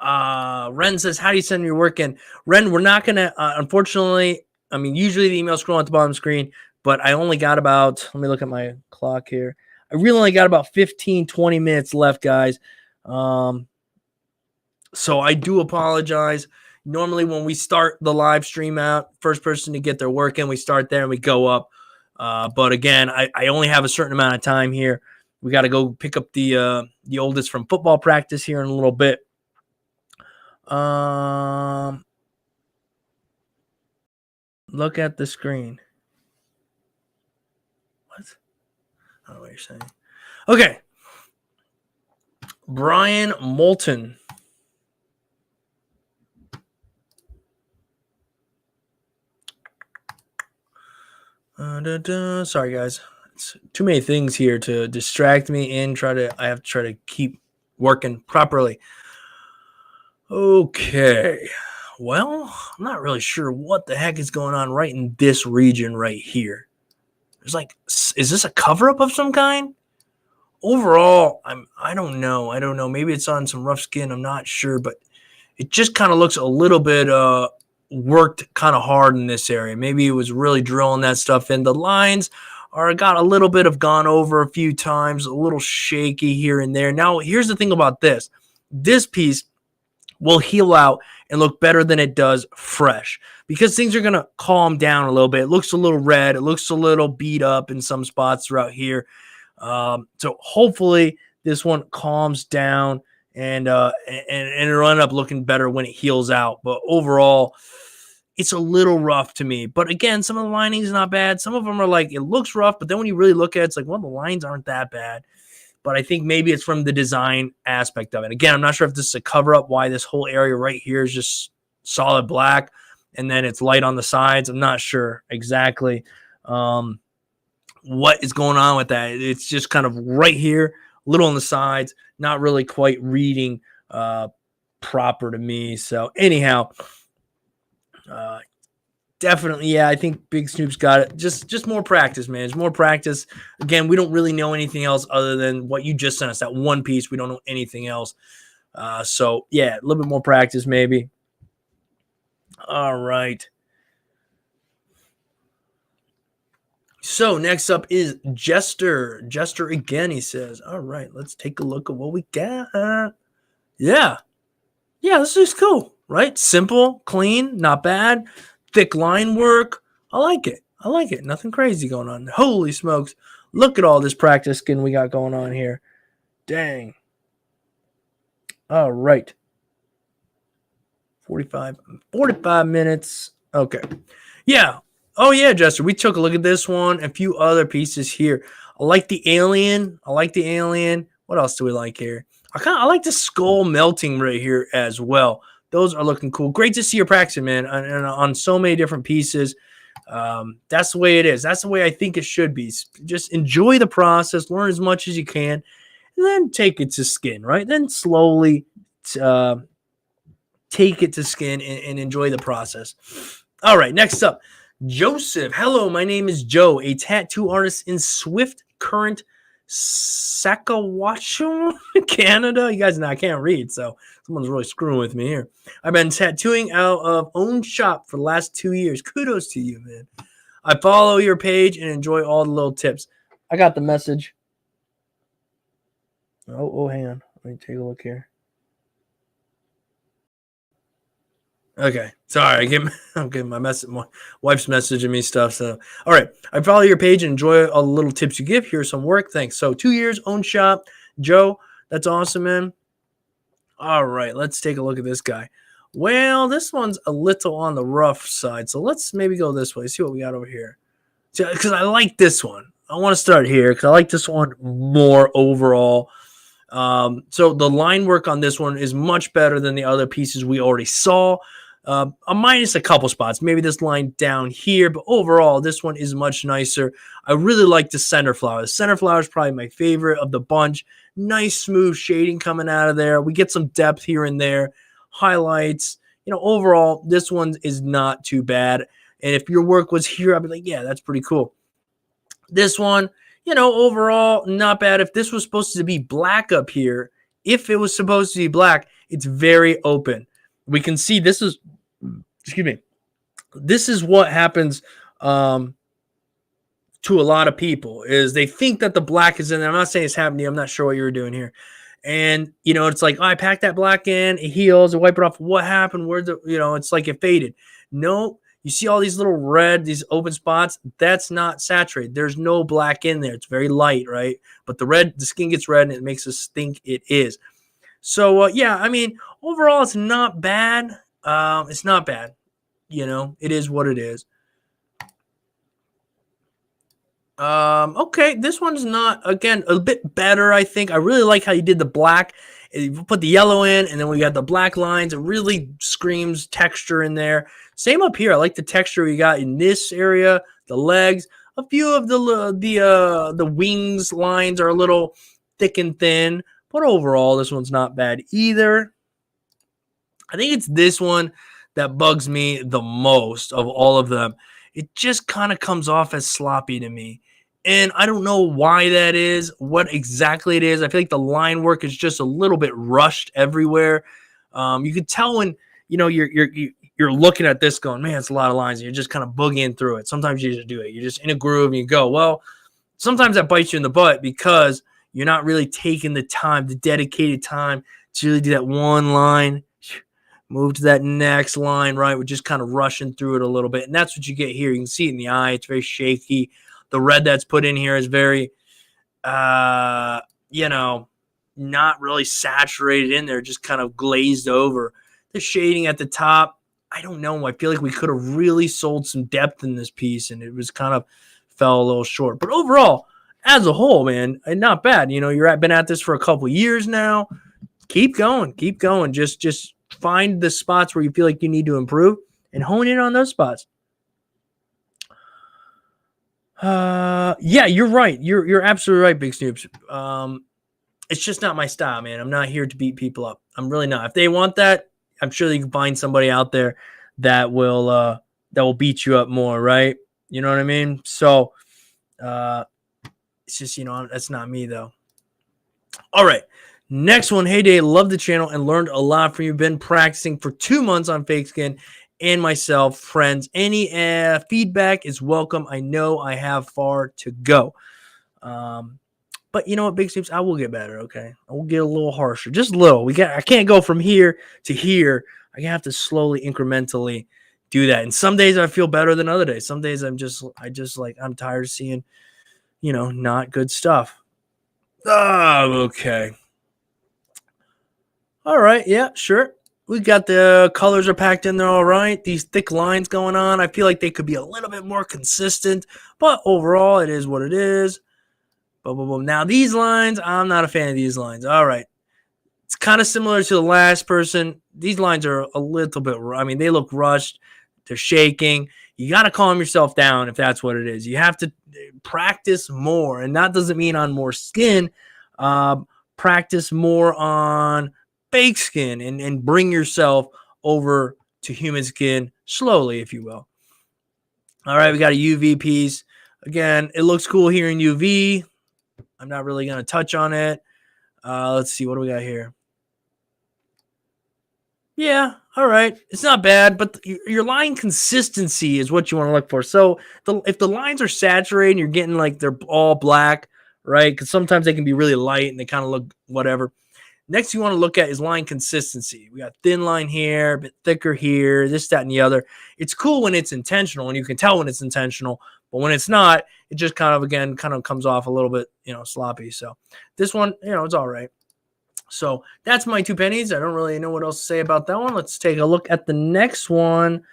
Ren says, how do you send your work in? Ren, we're not going to, unfortunately, I mean, usually the email's scrolling at the bottom of the screen, but I only got about, let me look at my clock here. I really only got about 15, 20 minutes left, guys. So I do apologize. Normally when we start the live stream out, first person to get their work in, we start there and we go up. But again, I only have a certain amount of time here. We got to go pick up the oldest from football practice here in a little bit. Look at the screen. What? I don't know what you're saying. Okay. Brian Moulton. Sorry, guys. It's too many things here to distract me and I have to try to keep working properly. Okay. Well, I'm not really sure what the heck is going on right in this region right here. There's like, is this a cover-up of some kind? Overall, I don't know. Maybe it's on some rough skin. I'm not sure, but it just kind of looks a little bit worked kind of hard in this area. Maybe it was really drilling that stuff in. The lines got a little bit of gone over a few times, a little shaky here and there. Now, here's the thing about this. This piece will heal out and look better than it does fresh because things are going to calm down a little bit. It looks a little red. It looks a little beat up in some spots throughout here. So hopefully this one calms down and it'll end up looking better when it heals out. But overall, it's a little rough to me. But again, some of the linings not bad. Some of them are like, it looks rough, but then when you really look at it, it's like, well, the lines aren't that bad. But I think maybe it's from the design aspect of it. Again, I'm not sure if this is a cover-up, why this whole area right here is just solid black, and then it's light on the sides. I'm not sure exactly what is going on with that. It's just kind of right here, a little on the sides, not really quite reading proper to me. So anyhow, definitely, yeah, I think Big Snoop's got it. Just more practice, man. It's more practice. Again, we don't really know anything else other than what you just sent us, that one piece. We don't know anything else. So, yeah, a little bit more practice maybe. All right. So, next up is Jester. Jester again, he says. All right, let's take a look at what we got. Yeah. Yeah, this is cool, right? Simple, clean, not bad. Thick line work. I like it. I like it. Nothing crazy going on. Holy smokes. Look at all this practice skin we got going on here. Dang. All right. 45 minutes. Okay. Yeah. Oh, yeah, Jester. We took a look at this one. A few other pieces here. I like the alien. What else do we like here? I like the skull melting right here as well. Those are looking cool. Great to see your practice, man, on so many different pieces. That's the way it is. That's the way I think it should be. Just enjoy the process, learn as much as you can, and then take it to skin, right? Then slowly take it to skin and enjoy the process. All right, next up, Joseph. Hello, my name is Joe, a tattoo artist in Swift Current, Saskatchewan, Canada. You guys know I can't read, so someone's really screwing with me here. I've been tattooing out of own shop for the last 2 years. Kudos to you, man. I follow your page and enjoy all the little tips. I got the message. Oh, hang on. Let me take a look here. Okay, sorry. I'm getting my message. My wife's messaging me stuff. So, all right. I follow your page and enjoy all the little tips you give. Here's some work. Thanks. So, 2 years, own shop. Joe, that's awesome, man. All right, let's take a look at this guy. Well, this one's a little on the rough side. So, let's maybe go this way. See what we got over here. Because I like this one. I want to start here because I like this one more overall. So, the line work on this one is much better than the other pieces we already saw. A minus a couple spots, maybe this line down here, but overall, this one is much nicer. I really like the center flower. The center flower is probably my favorite of the bunch. Nice, smooth shading coming out of there. We get some depth here and there, highlights. Overall, this one is not too bad. And if your work was here, I'd be like, yeah, that's pretty cool. This one, overall, not bad. If this was supposed to be black up here, it's very open. We can see this is what happens to a lot of people is they think that the black is in there. I'm not saying it's happening. I'm not sure what you were doing here. And, it's like, I packed that black in, it heals, I wipe it off. What happened? It's like it faded. No, you see all these little red, these open spots. That's not saturated. There's no black in there. It's very light, right? But the skin gets red and it makes us think it is. So, yeah, I mean, overall, it's not bad. It's not bad. It is what it is. Okay, this one's not, again, a bit better, I think. I really like how you did the black. You put the yellow in, and then we got the black lines. It really screams texture in there. Same up here. I like the texture we got in this area, the legs. A few of the wings lines are a little thick and thin. But overall, this one's not bad either. I think it's this one that bugs me the most of all of them. It just kind of comes off as sloppy to me. And I don't know why that is, what exactly it is. I feel like the line work is just a little bit rushed everywhere. You could tell when, you're looking at this going, man, it's a lot of lines. And you're just kind of boogieing through it. Sometimes you just do it. You're just in a groove and you go. Well, sometimes that bites you in the butt because you're not really taking the time, the dedicated time to really do that one line, move to that next line, right? We're just kind of rushing through it a little bit. And that's what you get here. You can see it in the eye. It's very shaky. The red that's put in here is very, not really saturated in there, just kind of glazed over. The shading at the top, I don't know. I feel like we could have really sold some depth in this piece, and it was kind of fell a little short. But overall, as a whole, man, not bad. Been at this for a couple years now. Keep going. Just find the spots where you feel like you need to improve and hone in on those spots. Yeah, you're right. You're absolutely right, Big Snoops. It's just not my style, man. I'm not here to beat people up. I'm really not. If they want that, I'm sure you can find somebody out there that will beat you up more, right? You know what I mean? So it's just, that's not me though. All right. Next one. Hey, Dave, love the channel and learned a lot from you. Been practicing for 2 months on fake skin and myself, friends. Any feedback is welcome. I know I have far to go. But you know what, Big Snoops, I will get better, okay? I will get a little harsher, just a little. I can't go from here to here. I have to slowly, incrementally do that. And some days I feel better than other days. Some days I'm tired of seeing, not good stuff. Oh, okay. All right, yeah, sure. We got the colors are packed in there all right. These thick lines going on. I feel like they could be a little bit more consistent, but overall it is what it is. Boom, boom, boom. Now these lines, I'm not a fan of these lines. All right. It's kind of similar to the last person. These lines are a little bit, they look rushed. They're shaking. You got to calm yourself down if that's what it is. You have to practice more. And that doesn't mean on more skin. Practice more on fake skin and bring yourself over to human skin slowly, if you will. All right. We got a UV piece. Again, it looks cool here in UV. I'm not really going to touch on it. Let's see. What do we got here? Yeah. All right. It's not bad, but your line consistency is what you want to look for. So if the lines are saturated and you're getting like they're all black, right? Because sometimes they can be really light and they kind of look whatever. Next you want to look at is line consistency. We got thin line here, a bit thicker here, this, that, and the other. It's cool when it's intentional, and you can tell when it's intentional. But when it's not, it just kind of comes off a little bit, sloppy. So this one, it's all right. So that's my 2 pennies. I don't really know what else to say about that one. Let's take a look at the next one.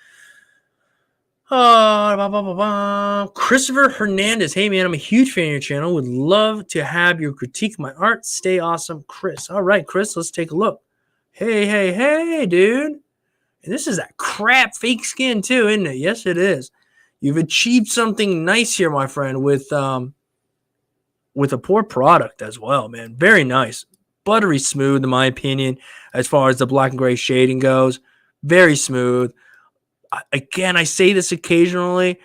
Christopher Hernandez. Hey, man, I'm a huge fan of your channel. Would love to have your critique my art. Stay awesome, Chris. All right, Chris, let's take a look. Hey, dude. And this is that crap fake skin too, isn't it? Yes, it is. You've achieved something nice here, my friend, with a poor product as well, man. Very nice. Buttery smooth, in my opinion, as far as the black and gray shading goes. Very smooth. Again, I say this occasionally,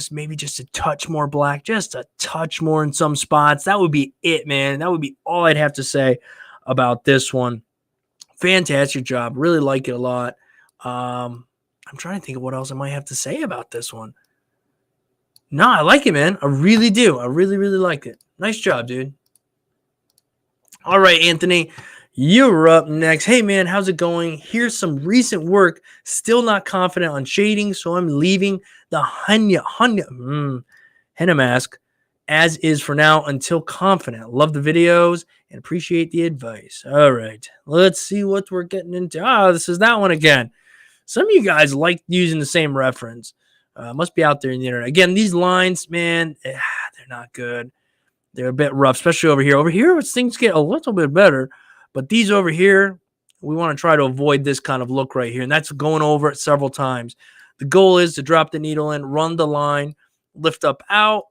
maybe just a touch more black, just a touch more in some spots. That would be it, man. That would be all I'd have to say about this one. Fantastic job. Really like it a lot. I'm trying to think of what else I might have to say about this one. No, I like it, man. I really do. I really, really like it. Nice job, dude. All right, Anthony. You're up next. Hey, man, how's it going? Here's some recent work. Still not confident on shading, so I'm leaving the henna mask as is for now until confident. Love the videos and appreciate the advice. All right, let's see what we're getting into. This is that one again. Some of you guys like using the same reference. Must be out there in the internet. Again, these lines, man, they're not good. They're a bit rough, especially over here. Over here, things get a little bit better. But these over here, we want to try to avoid this kind of look right here. And that's going over it several times. The goal is to drop the needle in, run the line, lift up out,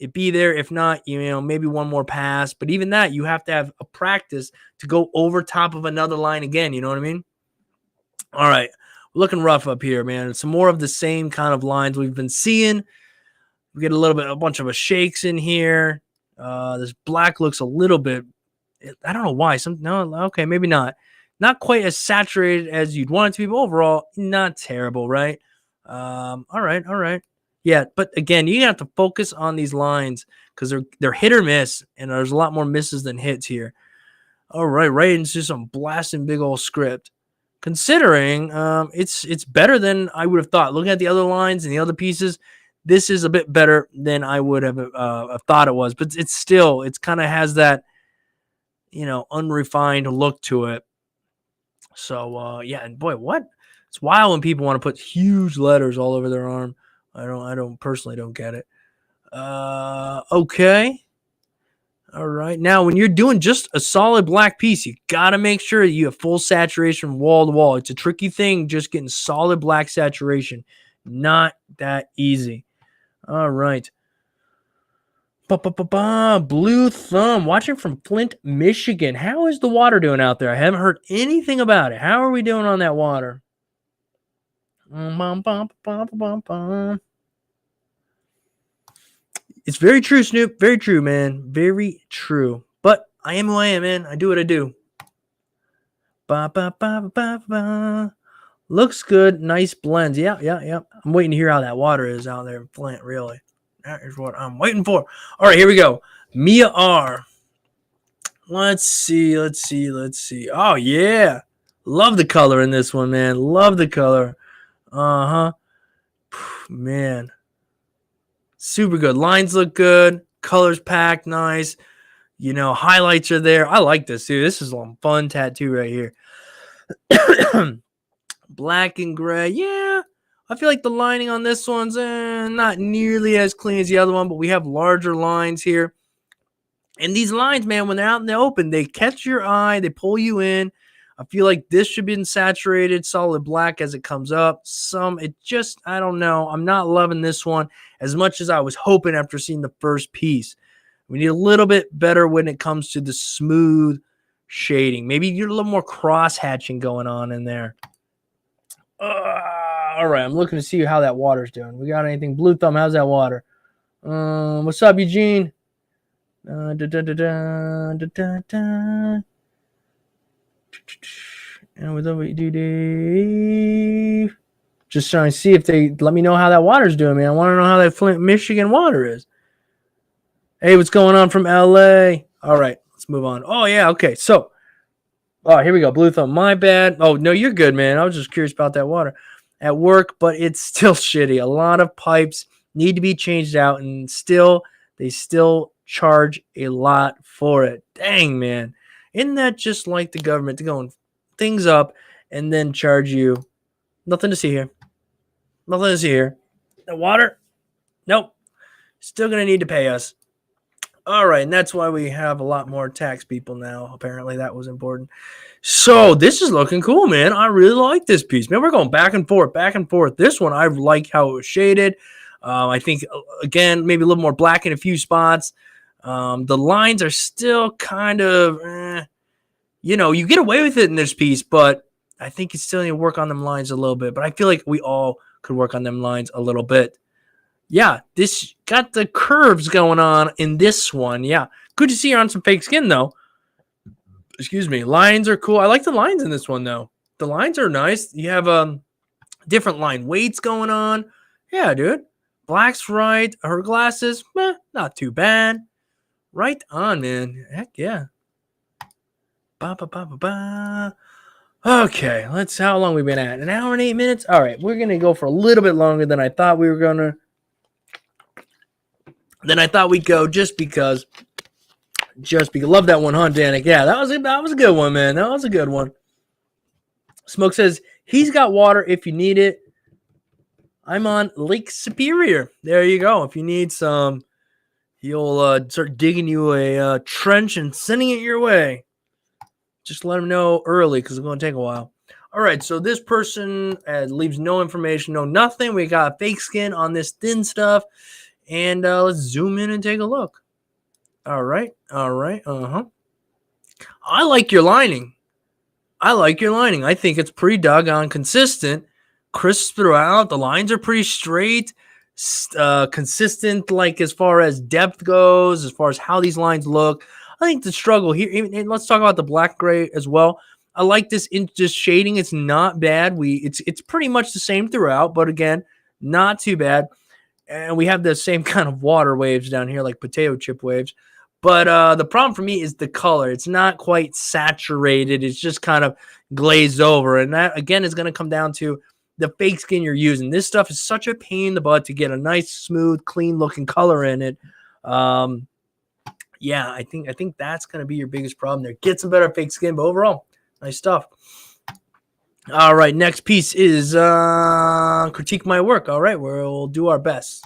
it be there. If not, maybe one more pass. But even that, you have to have a practice to go over top of another line again. You know what I mean? All right. Looking rough up here, man. Some more of the same kind of lines we've been seeing. We get a bunch of shakes in here. This black looks a little bit, I don't know why. Okay, maybe not. Not quite as saturated as you'd want it to be, but overall, not terrible, right? All right. Yeah, but again, you have to focus on these lines because they're hit or miss, and there's a lot more misses than hits here. All right into some blasting big old script. Considering it's better than I would have thought. Looking at the other lines and the other pieces, this is a bit better than I would have thought it was. But it's kind of has that unrefined look to it. So yeah, and boy, what? It's wild when people want to put huge letters all over their arm. I don't personally don't get it. Okay. All right. Now, when you're doing just a solid black piece, you got to make sure you have full saturation wall to wall. It's a tricky thing just getting solid black saturation. Not that easy. All right. Blue Thumb, watching from Flint, Michigan. How is the water doing out there? I haven't heard anything about it. How are we doing on that water? It's very true, Snoop. Very true, man. Very true. But I am who I am, man. I do what I do. Looks good. Nice blends. Yeah. I'm waiting to hear how that water is out there in Flint, really. That is what I'm waiting for. All right, here we go. Mia R. Let's see. Oh, yeah. Love the color in this one, man. Love the color. Man. Super good. Lines look good. Colors packed nice. Highlights are there. I like this, dude. This is a fun tattoo right here. Black and gray. Yeah. I feel like the lining on this one's not nearly as clean as the other one, but we have larger lines here. And these lines, man, when they're out in the open, they catch your eye. They pull you in. I feel like this should be saturated, solid black as it comes up. I don't know. I'm not loving this one as much as I was hoping after seeing the first piece. We need a little bit better when it comes to the smooth shading. Maybe you're a little more cross-hatching going on in there. All right, I'm looking to see how that water's doing. We got anything? Blue Thumb, how's that water? What's up, Eugene? And with the just trying to see if they let me know how that water's doing, man. I want to know how that Flint, Michigan water is. Hey, what's going on from LA? All right, let's move on. Oh, yeah, okay. So, here we go. Blue Thumb, my bad. Oh, no, you're good, man. I was just curious about that water at work, but it's still shitty. A lot of pipes need to be changed out, and they still charge a lot for it. Dang, man. Isn't that just like the government to go things up and then charge you? Nothing to see here. The water? Nope. Still going to need to pay us. All right, and that's why we have a lot more tax people now. Apparently that was important. So this is looking cool, man. I really like this piece. Man, we're going back and forth. This one, I like how it was shaded. I think, again, maybe a little more black in a few spots. The lines are still kind of, you get away with it in this piece, but I think you still need to work on them lines a little bit. But I feel like we all could work on them lines a little bit. Yeah, this got the curves going on in this one. Yeah, good to see you on some fake skin, though. Excuse me. Lines are cool. I like the lines in this one, though. The lines are nice. You have different line weights going on. Yeah, dude. Black's right. Her glasses, not too bad. Right on, man. Heck yeah. Okay, how long we been at? An hour and 8 minutes? All right, we're going to go for a little bit longer than I thought we were going to. Then I thought we'd go just because. Love that one, huh, Danik? Yeah, that was a good one, man. That was a good one. Smoke says, he's got water if you need it. I'm on Lake Superior. There you go. If you need some, he'll start digging you a trench and sending it your way. Just let him know early because it's going to take a while. All right, so this person leaves no information, no nothing. We got fake skin on this thin stuff. And let's zoom in and take a look. All right. I like your lining. I think it's pretty doggone consistent. Crisp throughout. The lines are pretty straight. Consistent, like as far as depth goes, as far as how these lines look. I think the struggle here, and let's talk about the black gray as well. I like this just shading. It's not bad. It's pretty much the same throughout, but again, not too bad. And we have the same kind of water waves down here, like potato chip waves. But the problem for me is the color. It's not quite saturated. It's just kind of glazed over. And that, again, is going to come down to the fake skin you're using. This stuff is such a pain in the butt to get a nice, smooth, clean-looking color in it. Yeah, I think that's going to be your biggest problem there. Get some better fake skin, but overall, nice stuff. All right, next piece is critique my work. All right, we'll do our best.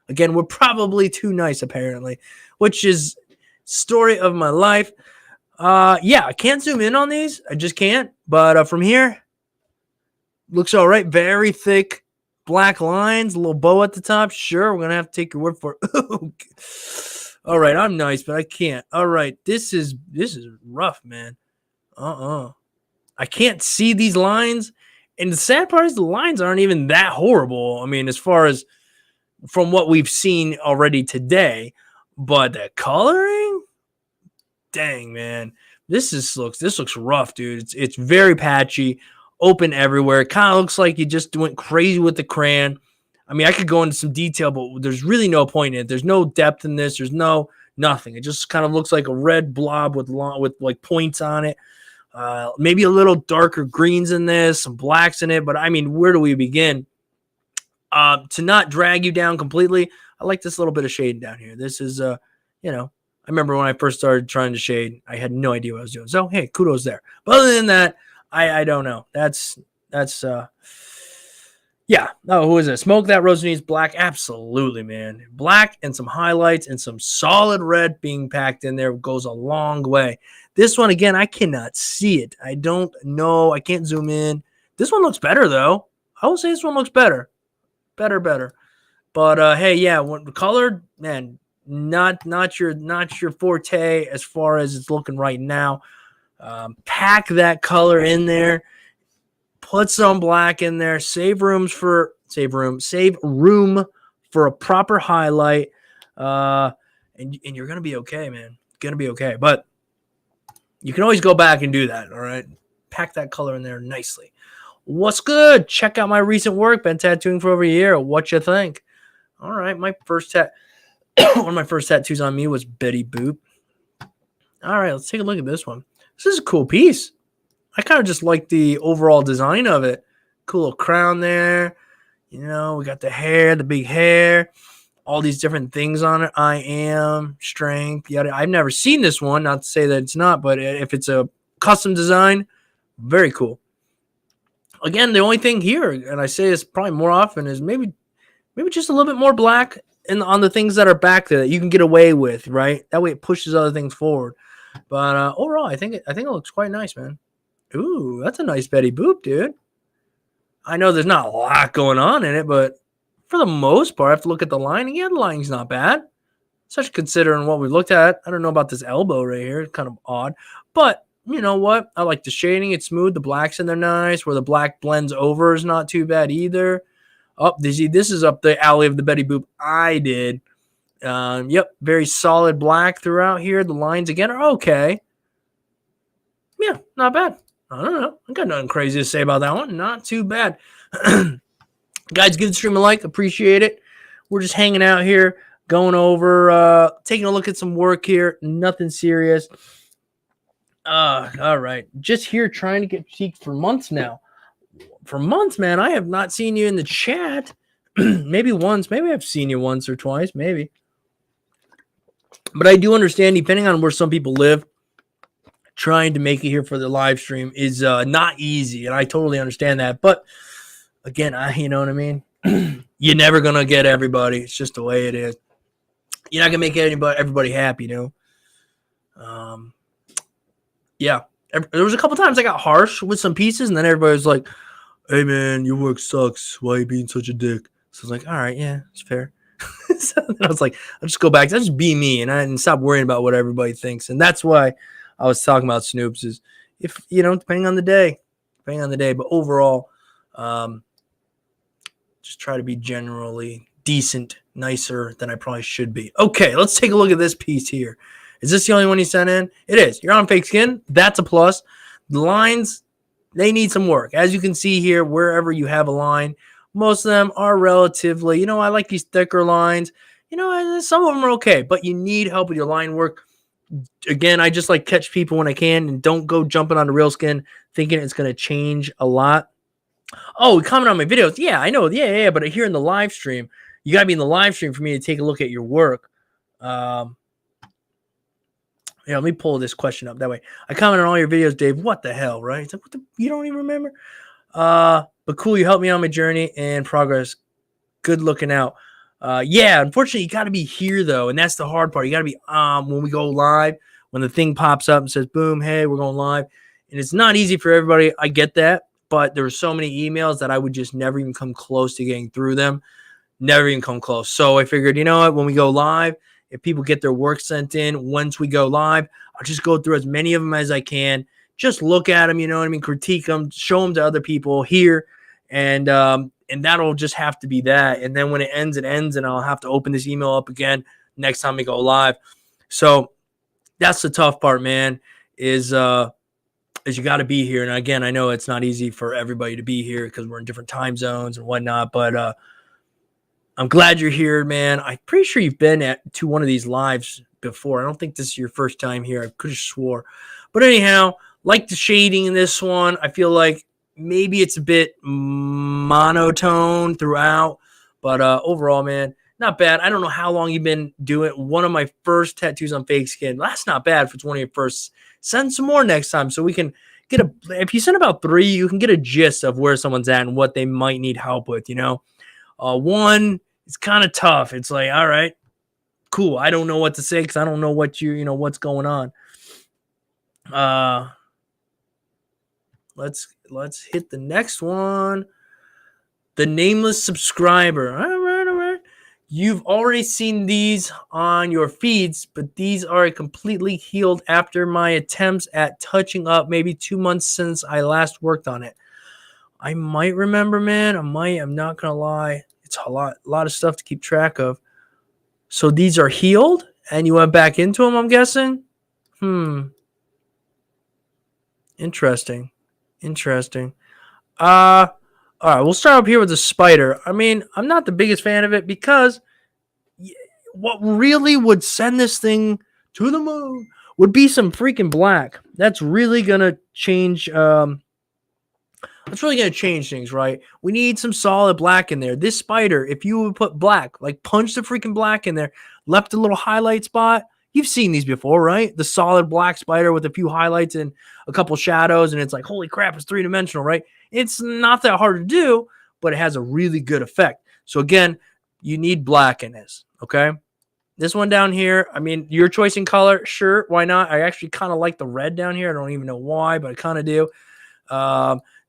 Again, we're probably too nice, apparently, which is story of my life. Yeah, I can't zoom in on these. I just can't. But from here, looks all right. Very thick black lines, a little bow at the top. Sure, we're going to have to take your word for it. All right, I'm nice, but I can't. All right, this is rough, man. I can't see these lines. And the sad part is the lines aren't even that horrible. I mean, as far as from what we've seen already today. But the coloring, dang, man. This looks rough, dude. It's very patchy, open everywhere. It kind of looks like you just went crazy with the crayon. I mean, I could go into some detail, but there's really no point in it. There's no depth in this. There's nothing. It just kind of looks like a red blob with like points on it. Maybe a little darker greens in this, some blacks in it. But I mean, where do we begin? To not drag you down completely, I like this little bit of shading down here. This is, I remember when I first started trying to shade, I had no idea what I was doing. So, hey, kudos there. But other than that, I don't know. That's yeah. Oh, who is it? Smoke That Rose Needs Black. Absolutely, man. Black and some highlights and some solid red being packed in there goes a long way. This one, again, I cannot see it. I don't know. I can't zoom in. This one looks better, though. I would say this one looks better. Better. But, hey, yeah, when colored, man, not your forte as far as it's looking right now. Pack that color in there. Put some black in there. Save room for a proper highlight. And you're gonna be okay, man. Gonna be okay. But you can always go back and do that. All right. Pack that color in there nicely. What's good? Check out my recent work. Been tattooing for over a year. What you think? All right. My first one of my first tattoos on me was Betty Boop. All right. Let's take a look at this one. This is a cool piece. I kind of just like the overall design of it. Cool little crown there. You know, we got the hair, the big hair, all these different things on it. I am, strength, yada. I've never seen this one. Not to say that it's not, but if it's a custom design, very cool. Again, the only thing here, and I say this probably more often, is maybe just a little bit more black on the things that are back there that you can get away with, right? That way it pushes other things forward. But overall, I think it looks quite nice, man. Ooh, that's a nice Betty Boop, dude. I know there's not a lot going on in it, but for the most part, I have to look at the lining. Yeah, the lining's not bad. Especially considering what we looked at. I don't know about this elbow right here. It's kind of odd. But you know what? I like the shading. It's smooth. The blacks in there nice. Where the black blends over is not too bad either. Oh, this is up the alley of the Betty Boop I did. Yep, very solid black throughout here. The lines, again, are okay. Yeah, not bad. I don't know. I got nothing crazy to say about that one. Not too bad. Guys, give the stream a like. Appreciate it. We're just hanging out here, going over, taking a look at some work here. Nothing serious. All right. Just here trying to get cheeks for months now. For months, man, I have not seen you in the chat. Maybe once. Maybe I've seen you once or twice. Maybe. But I do understand, depending on where some people live, trying to make it here for the live stream is not easy, and I totally understand that. But again, you know what I mean? You're never gonna get everybody. It's just the way it is. You're not gonna make everybody happy, you know. Yeah. There was a couple times I got harsh with some pieces, and then everybody was like, "Hey man, your work sucks. Why are you being such a dick?" So I was like, "All right, yeah, it's fair." So then I was like, "I'll just go back. I'll just be me, and stop worrying about what everybody thinks." And that's why I was talking about Snoops is, if you know, depending on the day, but overall, just try to be generally decent, nicer than I probably should be. Okay, let's take a look at this piece here. Is this the only one you sent in? It is. You're on fake skin. That's a plus. The lines, they need some work. As you can see here, wherever you have a line, most of them are relatively, I like these thicker lines. Some of them are okay, but you need help with your line work. Again, I just like catch people when I can and don't go jumping on the real skin thinking it's going to change a lot. Oh, comment on my videos. Yeah, I know. Yeah. But here in the live stream, you got to be in the live stream for me to take a look at your work. Let me pull this question up that way. I comment on all your videos, Dave. What the hell, right? It's like, you don't even remember? But cool, you helped me on my journey and progress. Good looking out. Yeah, unfortunately, you got to be here, though, and that's the hard part. You got to be when we go live, when the thing pops up and says, boom, hey, we're going live. And it's not easy for everybody. I get that, but there were so many emails that I would just never even come close to getting through them. Never even come close. So I figured, you know what, when we go live, if people get their work sent in, once we go live, I'll just go through as many of them as I can. Just look at them, critique them, show them to other people here, and that'll just have to be that. And then when it ends, and I'll have to open this email up again next time we go live. So that's the tough part, man, is you got to be here. And again, I know it's not easy for everybody to be here because we're in different time zones and whatnot, but I'm glad you're here, man. I'm pretty sure you've been to one of these lives before. I don't think this is your first time here. I could have swore. But anyhow, like the shading in this one, I feel like maybe it's a bit monotone throughout. But overall, man, not bad. I don't know how long you've been doing it. One of my first tattoos on fake skin. That's not bad if it's one of your first. Send some more next time so we can get if you send about 3, you can get a gist of where someone's at and what they might need help with, One, it's kind of tough. It's like, all right, cool. I don't know what to say because I don't know what what's going on. Let's hit the next one. The nameless subscriber. All right. You've already seen these on your feeds, but these are completely healed after my attempts at touching up, maybe 2 months since I last worked on it. I might remember, man. I'm not gonna lie. It's a lot of stuff to keep track of. So these are healed, and you went back into them, I'm guessing? Interesting. All right, we'll start up here with the spider. I mean, I'm not the biggest fan of it because what really would send this thing to the moon would be some freaking black. That's really going to change... That's really going to change things, right? We need some solid black in there. This spider, if you would put black, like punch the freaking black in there, left a little highlight spot. You've seen these before, right? The solid black spider with a few highlights and a couple shadows, and it's like, holy crap, it's 3-dimensional, right? It's not that hard to do, but it has a really good effect. So again, you need black in this, okay? This one down here, I mean, your choice in color, sure, why not? I actually kind of like the red down here. I don't even know why, but I kind of do.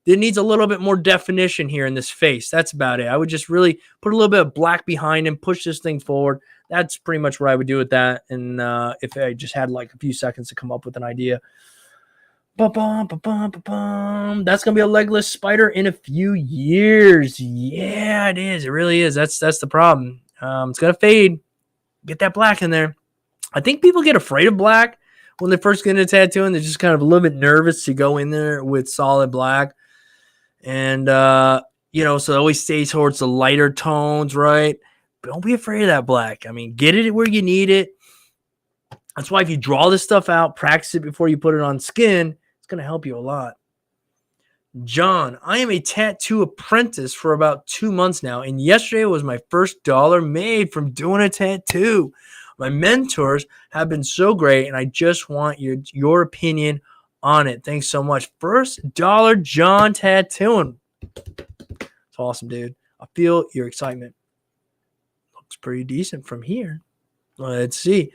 It needs a little bit more definition here in this face. That's about it. I would just really put a little bit of black behind him, push this thing forward. That's pretty much what I would do with that. And if I just had like a few seconds to come up with an idea. That's going to be a legless spider in a few years. Yeah, it is. It really is. That's the problem. It's going to fade. Get that black in there. I think people get afraid of black when they first get into tattooing. They're just kind of a little bit nervous to go in there with solid black. And, so it always stays towards the lighter tones, right? But don't be afraid of that black. I mean, get it where you need it. That's why if you draw this stuff out, practice it before you put it on skin, it's going to help you a lot. John, I am a tattoo apprentice for about 2 months now, and yesterday was my first dollar made from doing a tattoo. My mentors have been so great, and I just want your opinion on it. Thanks so much. First dollar John tattooing. It's awesome, dude. I feel your excitement. Looks pretty decent from here. Let's see.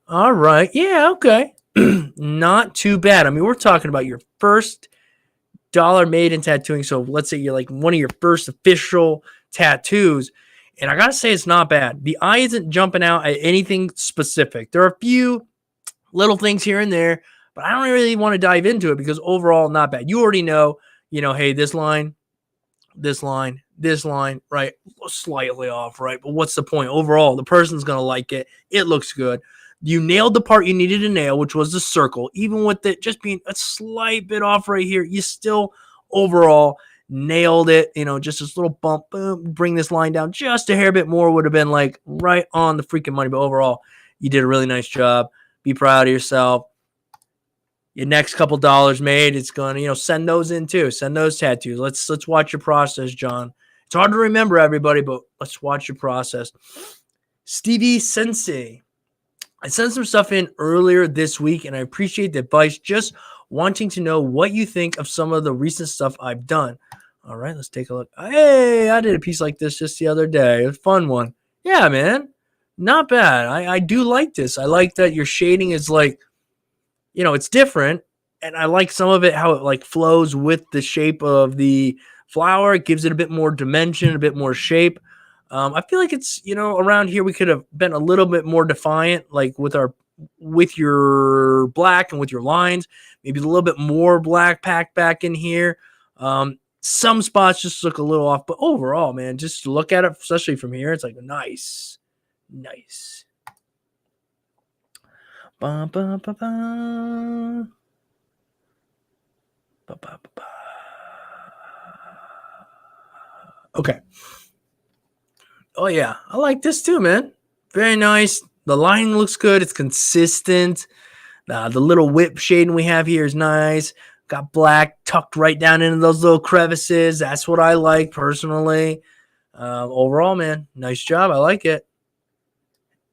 All right. Yeah, okay. Not too bad. I mean, we're talking about your first dollar made in tattooing. So let's say you're like one of your first official tattoos. And I got to say, it's not bad. The eye isn't jumping out at anything specific. There are a few little things here and there, but I don't really want to dive into it because overall, not bad. You already know, hey, this line, right? Slightly off, right? But what's the point? Overall, the person's going to like it. It looks good. You nailed the part you needed to nail, which was the circle. Even with it just being a slight bit off right here, you still overall nailed it. Just this little bump, boom, bring this line down just a hair bit more would have been like right on the freaking money. But overall, you did a really nice job. Be proud of yourself. Your next couple dollars made, it's going to, send those in too. Send those tattoos. Let's watch your process, John. It's hard to remember everybody, but let's watch your process. Stevie Sensei. I sent some stuff in earlier this week, and I appreciate the advice. Just wanting to know what you think of some of the recent stuff I've done. All right, let's take a look. Hey, I did a piece like this just the other day. It was a fun one. Yeah, man. Not bad. I do like this. I like that your shading is like, it's different. And I like some of it, how it like flows with the shape of the flower. It gives it a bit more dimension, a bit more shape. I feel like it's, around here we could have been a little bit more defiant, like with your black and with your lines, maybe a little bit more black packed back in here. Some spots just look a little off, but overall, man, just look at it, especially from here. It's like nice. Ba, ba, ba, ba. Ba, ba, ba, ba. Okay. Oh, yeah. I like this too, man. Very nice. The line looks good. It's consistent. The little whip shading we have here is nice. Got black tucked right down into those little crevices. That's what I like personally. Overall, man, nice job. I like it.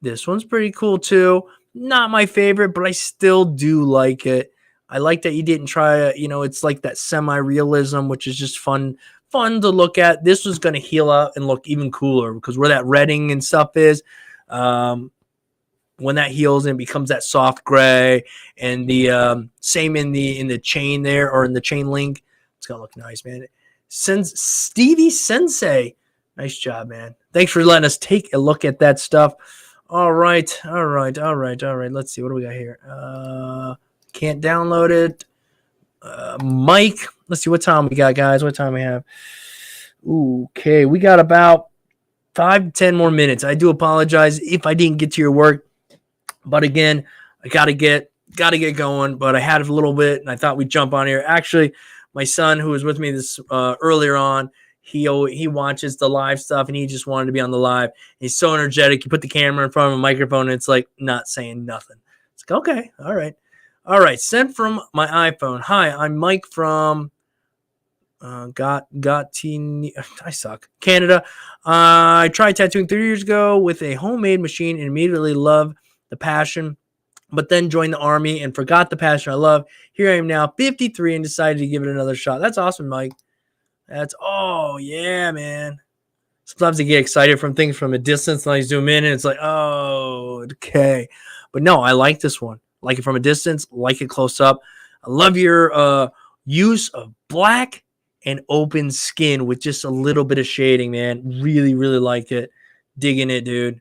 This one's pretty cool too. Not my favorite, but I still do like it. I like that you didn't try, it's like that semi-realism, which is just fun to look at. This was going to heal out and look even cooler because where that redding and stuff is, when that heals and becomes that soft gray, and the same in the chain there, or in the chain link, it's going to look nice, man. Stevie Sensei, nice job, man. Thanks for letting us take a look at that stuff. All right. Let's see. What do we got here? Can't download it. Mike, let's see what time we got, guys. What time we have? Okay, we got about 5 to 10 more minutes. I do apologize if I didn't get to your work, but again, I gotta get going. But I had a little bit, and I thought we'd jump on here. Actually, my son, who was with me this earlier on, he watches the live stuff, and he just wanted to be on the live. He's so energetic. You put the camera in front of a microphone, and it's like not saying nothing. It's like, okay, all right. Sent from my iPhone. Hi, I'm Mike from I suck. Canada. I tried tattooing 3 years ago with a homemade machine and immediately loved the passion, but then joined the army and forgot the passion I love. Here I am now, 53, and decided to give it another shot. That's awesome, Mike. Oh yeah, man. Sometimes I get excited from things from a distance, and I zoom in, and it's like, oh, okay. But no, I like this one. Like it from a distance, like it close up. I love your use of black and open skin with just a little bit of shading, man. Really, really like it. Digging it, dude.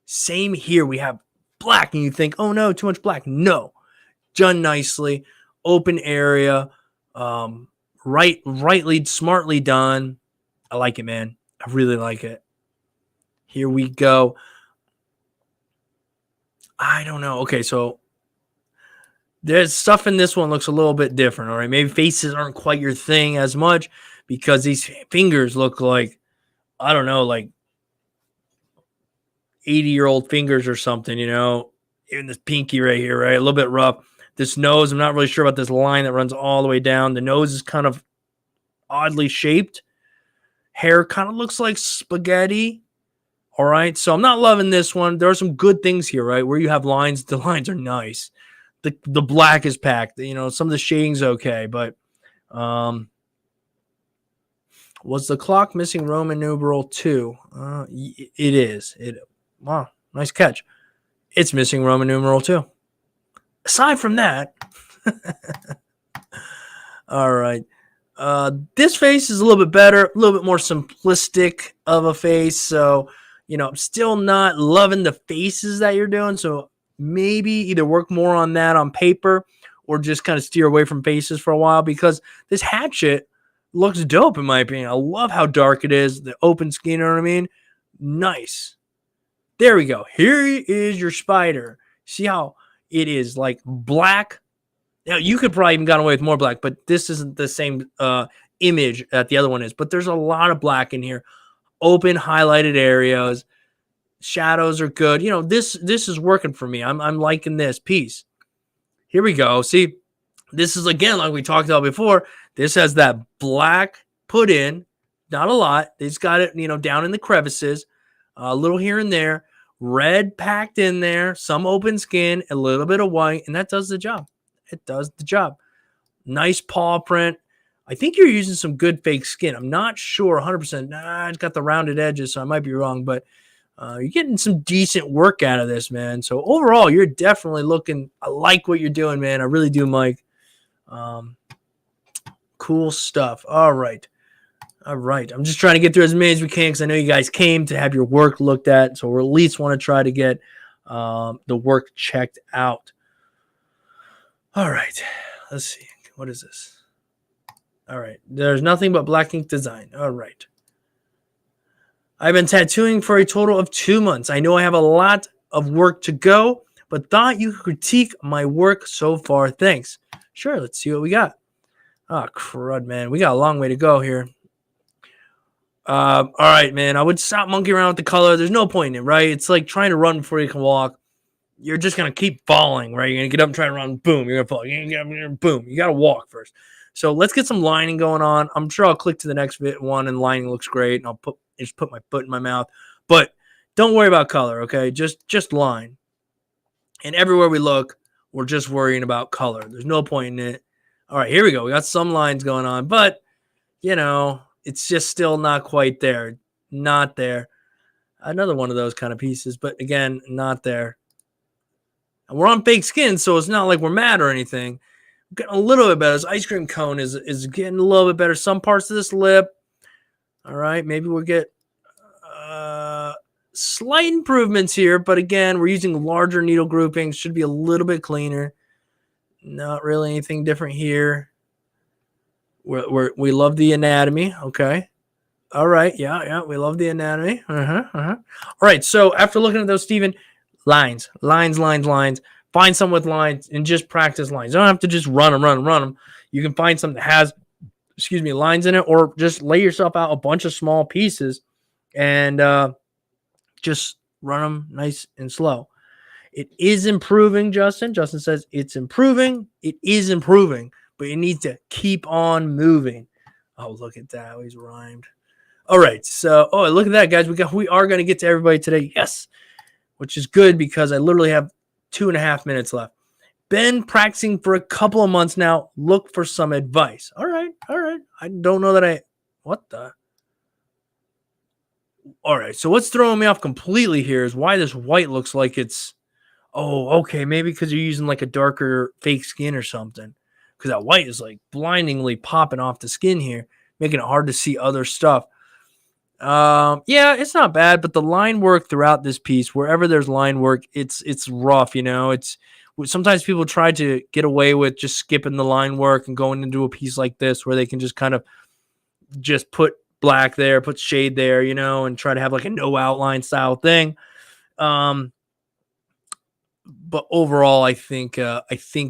Same here. We have black, and you think, oh no, too much black. No. Done nicely. Open area. Rightly, smartly done. I like it, man. I really like it. Here we go. I don't know. Okay, so there's stuff in this one looks a little bit different. All right, maybe faces aren't quite your thing as much because these fingers look like, I don't know, like 80-year-old fingers or something, Even this pinky right here, right? A little bit rough. This nose, I'm not really sure about this line that runs all the way down. The nose is kind of oddly shaped. Hair kind of looks like spaghetti. All right, so I'm not loving this one. There are some good things here, right? Where you have lines, the lines are nice. The black is packed. Some of the shading's okay, but was the clock missing Roman numeral 2? It is. Wow, nice catch. It's missing Roman numeral 2. Aside from that, all right. This face is a little bit better, a little bit more simplistic of a face. So, I'm still not loving the faces that you're doing. So maybe either work more on that on paper or just kind of steer away from faces for a while, because this hatchet looks dope in my opinion. I love how dark it is. The open skin, you know what I mean? Nice. There we go. Here is your spider. See how it is like black. Now you could probably even gotten away with more black, but this isn't the same image that the other one is. But there's a lot of black in here. Open highlighted areas. Shadows are good. You know, this is working for me. I'm liking this piece. Here we go. See, this is again like we talked about before. This has that black put in, not a lot. It's got it, you know, down in the crevices, a little here and there. Red packed in there, some open skin, a little bit of white, and that does the job. It does the job. Nice paw print. I think you're using some good fake skin. I'm not sure 100%. Nah, it's got the rounded edges, so I might be wrong, but you're getting some decent work out of this, man. So overall, you're definitely looking. I like what you're doing, man. I really do, Mike. Cool stuff. All right. I'm just trying to get through as many as we can because I know you guys came to have your work looked at. So we at least want to try to get the work checked out. All right. Let's see. What is this? All right. There's nothing but black ink design. All right. I've been tattooing for a total of 2 months. I know I have a lot of work to go, but thought you could critique my work so far. Thanks. Sure. Let's see what we got. Oh, crud, man. We got a long way to go here. All right, man. I would stop monkeying around with the color. There's no point in it, right? It's like trying to run before you can walk. You're just going to keep falling, right? You're going to get up and try to run. Boom. You're going to fall. You're going to get up, boom. You got to walk first. So let's get some lining going on. I'm sure I'll click to the next one and lining looks great. And I'll just put my foot in my mouth. But don't worry about color, okay? Just line. And everywhere we look, we're just worrying about color. There's no point in it. All right, here we go. We got some lines going on. But, you know, it's just still not quite there. Not there. Another one of those kind of pieces. But, again, not there. And we're on fake skin, so it's not like we're mad or anything. We're getting a little bit better. This ice cream cone is getting a little bit better. Some parts of this lip. All right, maybe we'll get slight improvements here. But, again, we're using larger needle groupings. Should be a little bit cleaner. Not really anything different here. We love the anatomy. Okay. All right. Yeah. We love the anatomy. All right. So after looking at those, Steven, lines. Find some with lines and just practice lines. You don't have to just run them. You can find something that has, lines in it, or just lay yourself out a bunch of small pieces and just run them nice and slow. It is improving, Justin. Justin says it's improving. It is improving, but it needs to keep on moving. Oh, look at that. He's rhymed. All right. So, look at that, guys. We are going to get to everybody today. Yes, which is good because I literally have 2.5 minutes left. Been practicing for a couple of months now. Look for some advice. All right. I don't know that what the? All right. So what's throwing me off completely here is why this white looks like it's, okay, maybe because you're using like a darker fake skin or something. Because that white is like blindingly popping off the skin here, making it hard to see other stuff. Yeah, it's not bad, but the line work throughout this piece, wherever there's line work, it's rough, you know. It's sometimes people try to get away with just skipping the line work and going into a piece like this where they can just kind of just put black there, put shade there, you know, and try to have like a no outline style thing. But overall, I think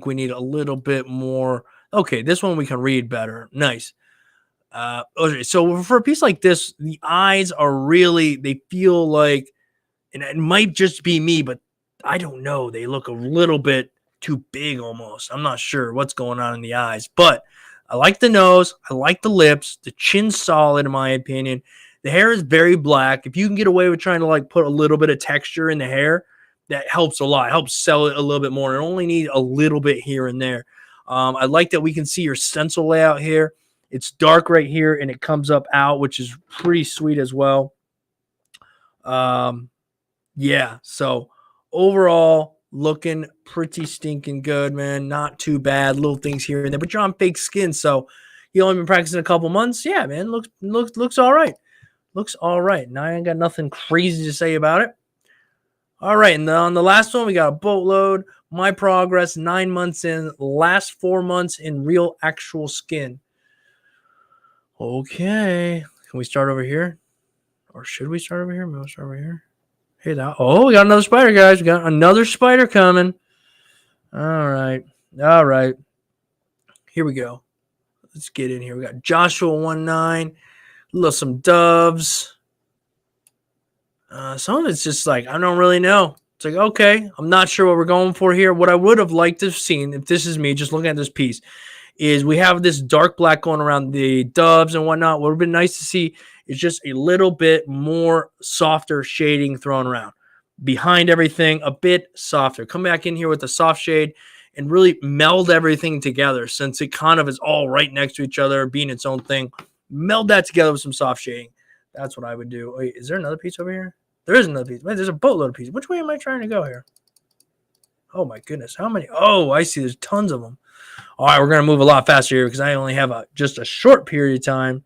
we need a little bit more. Okay, this one we can read better. Nice. Okay, so for a piece like this, the eyes are really, they feel like, and it might just be me, but I don't know. They look a little bit too big almost. I'm not sure what's going on in the eyes, but I like the nose. I like the lips. The chin's solid, in my opinion. The hair is very black. If you can get away with trying to like put a little bit of texture in the hair, that helps a lot. It helps sell it a little bit more. It only needs a little bit here and there. I like that we can see your stencil layout here. It's dark right here, and it comes up out, which is pretty sweet as well. Yeah, so overall, looking pretty stinking good, man. Not too bad. Little things here and there, but you're on fake skin, so you only been practicing a couple months. Yeah, man, looks all right. Looks all right. Now I ain't got nothing crazy to say about it. All right, and on the last one, we got a boatload. My progress, 9 months in. Last 4 months in real actual skin. Okay. Can we start over here? Or should we start over here? Maybe we'll start over here. Hey, oh, we got another spider, guys. We got another spider coming. All right. All right. Here we go. Let's get in here. We got Joshua 19. Some doves. Some of it's just like, I don't really know. It's like, okay, I'm not sure what we're going for here. What I would have liked to have seen, if this is me just looking at this piece, is we have this dark black going around the doves and whatnot. What would have been nice to see is just a little bit more softer shading thrown around. Behind everything, a bit softer. Come back in here with a soft shade and really meld everything together, since it kind of is all right next to each other, being its own thing. Meld that together with some soft shading. That's what I would do. Wait, is there another piece over here? There is another piece. Wait, there's a boatload of pieces. Which way am I trying to go here? Oh, my goodness. How many? Oh, I see. There's tons of them. All right, we're going to move a lot faster here because I only have just a short period of time.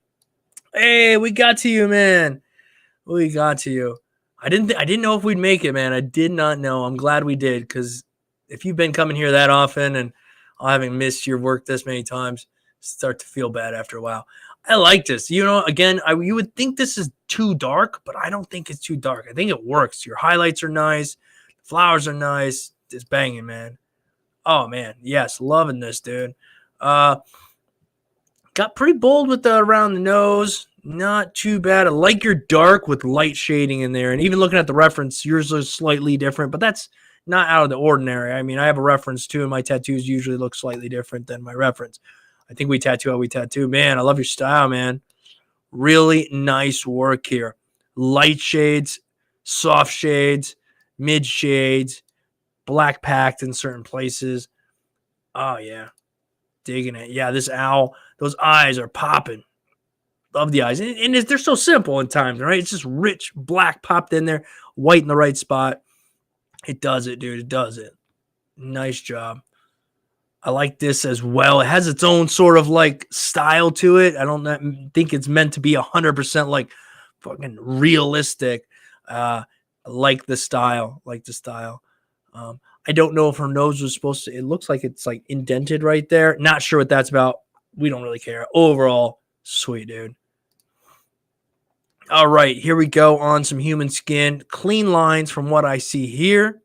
Hey, we got to you, man. We got to you. I didn't know if we'd make it, man. I did not know. I'm glad we did, because if you've been coming here that often and I haven't missed your work this many times, start to feel bad after a while. I like this. You know, again, you would think this is too dark, but I don't think it's too dark. I think it works. Your highlights are nice. The flowers are nice. It's banging, man. Oh, man. Yes, loving this, dude. Got pretty bold with the around the nose. Not too bad. I like your dark with light shading in there. And even looking at the reference, yours is slightly different, but that's not out of the ordinary. I mean, I have a reference too, and my tattoos usually look slightly different than my reference. I think we tattoo how we tattoo. Man, I love your style, man. Really nice work here. Light shades, soft shades, mid shades, black packed in certain places. Oh, yeah. Digging it. Yeah, this owl, those eyes are popping. Love the eyes. And they're so simple in times, right? It's just rich black popped in there, white in the right spot. It does it, dude. It does it. Nice job. I like this as well. It has its own sort of like style to it. I don't think it's meant to be 100% like fucking realistic. I like the style. I don't know if her nose was supposed to. It looks like it's like indented right there. Not sure what that's about. We don't really care. Overall, sweet, dude. All right, here we go on some human skin. Clean lines from what I see here.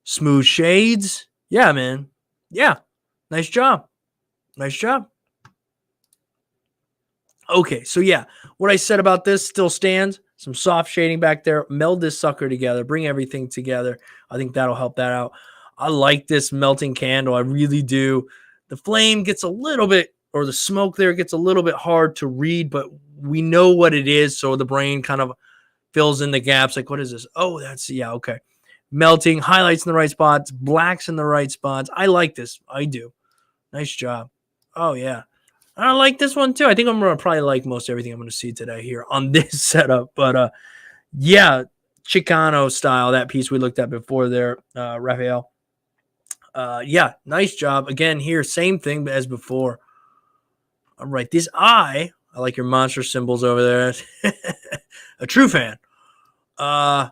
Smooth shades. Yeah, man. Yeah. Nice job. Nice job. Okay, so yeah, what I said about this still stands. Some soft shading back there. Meld this sucker together. Bring everything together. I think that'll help that out. I like this melting candle. I really do. The flame gets a little bit, or the smoke there gets a little bit hard to read, but we know what it is, so the brain kind of fills in the gaps. Like, what is this? Oh, that's, yeah, okay. Melting, highlights in the right spots, blacks in the right spots. I like this. I do. Nice job. Oh, yeah. I like this one, too. I think I'm going to probably like most everything I'm going to see today here on this setup. But, yeah, Chicano style, that piece we looked at before there, Raphael. Yeah, nice job. Again, here, same thing as before. All right, this eye, I like your monster symbols over there. A true fan. A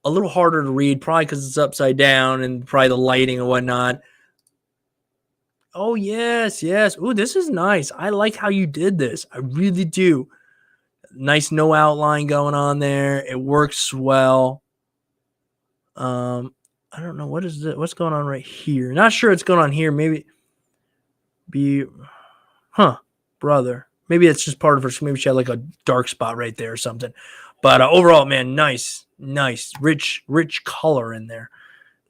little harder to read, probably because it's upside down and probably the lighting and whatnot. Oh, yes, yes. Ooh, this is nice. I like how you did this. I really do. Nice no outline going on there. It works well. I don't know. What's going on right here? Not sure what's going on here. Maybe brother. Maybe it's just part of her. Maybe she had like a dark spot right there or something. But overall, man, nice, rich color in there.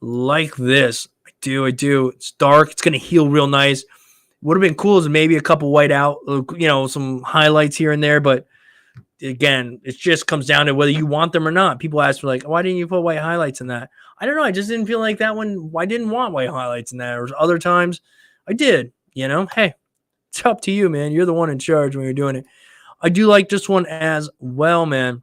Like this. I do. It's dark. It's going to heal real nice. Would have been cool is maybe a couple white out, some highlights here and there. But again, it just comes down to whether you want them or not. People ask me, like, why didn't you put white highlights in that? I don't know. I just didn't feel like that one. I didn't want white highlights in that. Or other times I did, Hey, it's up to you, man. You're the one in charge when you're doing it. I do like this one as well, man.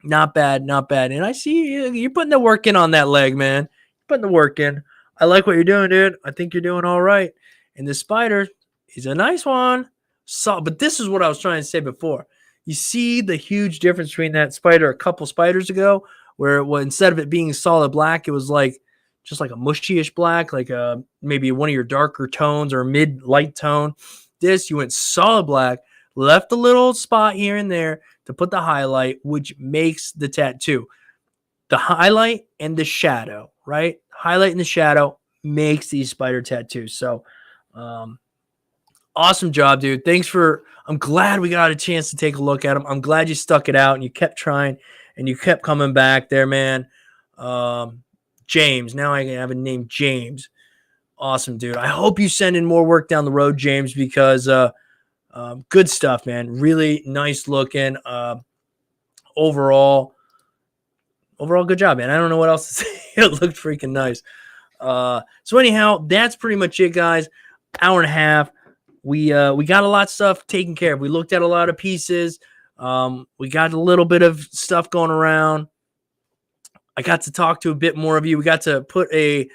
Not bad. And I see you're putting the work in on that leg, man. You're putting the work in. I like what you're doing, dude. I think you're doing all right. And this spider is a nice one. But this is what I was trying to say before. You see the huge difference between that spider a couple spiders ago, where instead of it being solid black, it was like just like a mushy-ish black, like maybe one of your darker tones or mid-light tone. This, you went solid black, left a little spot here and there to put the highlight, which makes the tattoo. the highlight and the shadow, right? Highlight and the shadow makes these spider tattoos. So awesome job, dude. I'm glad we got a chance to take a look at them. I'm glad you stuck it out and you kept trying and you kept coming back there, man. James, now I have a name, James. Awesome, dude. I hope you send in more work down the road, James, because good stuff, man. Really nice looking. Overall, good job, man. I don't know what else to say. It looked freaking nice. So anyhow, that's pretty much it, guys. Hour and a half. We got a lot of stuff taken care of. We looked at a lot of pieces. We got a little bit of stuff going around. I got to talk to a bit more of you. We got to put a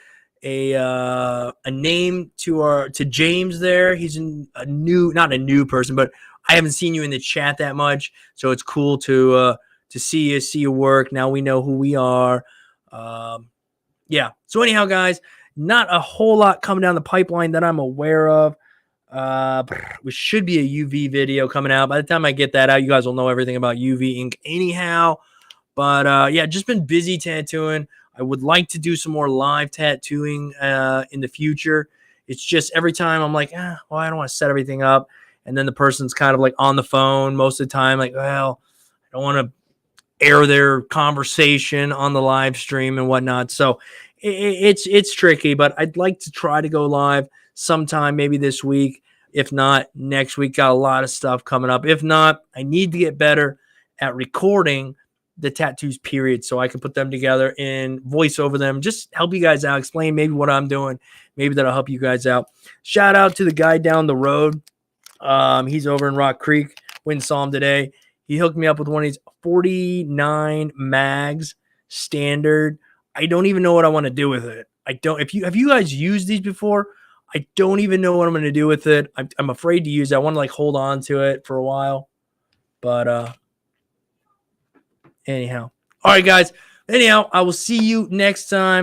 name to James there. He's not a new person, but I haven't seen you in the chat that much, so it's cool to see your work. Now we know who we are. Yeah. So anyhow, guys, not a whole lot coming down the pipeline that I'm aware of. Which should be a UV video coming out. By the time I get that out, you guys will know everything about UV ink anyhow. But yeah, just been busy tattooing. I would like to do some more live tattooing in the future. It's just every time I'm like, well, I don't want to set everything up. And then the person's kind of like on the phone most of the time, like, well, I don't want to air their conversation on the live stream and whatnot. So it's tricky, but I'd like to try to go live sometime, maybe this week. If not, next week. Got a lot of stuff coming up. If not, I need to get better at recording the tattoos, period, so I can put them together and voice over them. Just help you guys out, explain maybe what I'm doing. Maybe that'll help you guys out. Shout out to the guy down the road. He's over in Rock Creek. Went and saw him today. He hooked me up with one of these 49 mags standard. I don't even know what I want to do with it. Have you guys used these before? I don't even know what I'm going to do with it. I'm afraid to use it. I want to like hold on to it for a while. But anyhow. All right, guys. Anyhow, I will see you next time.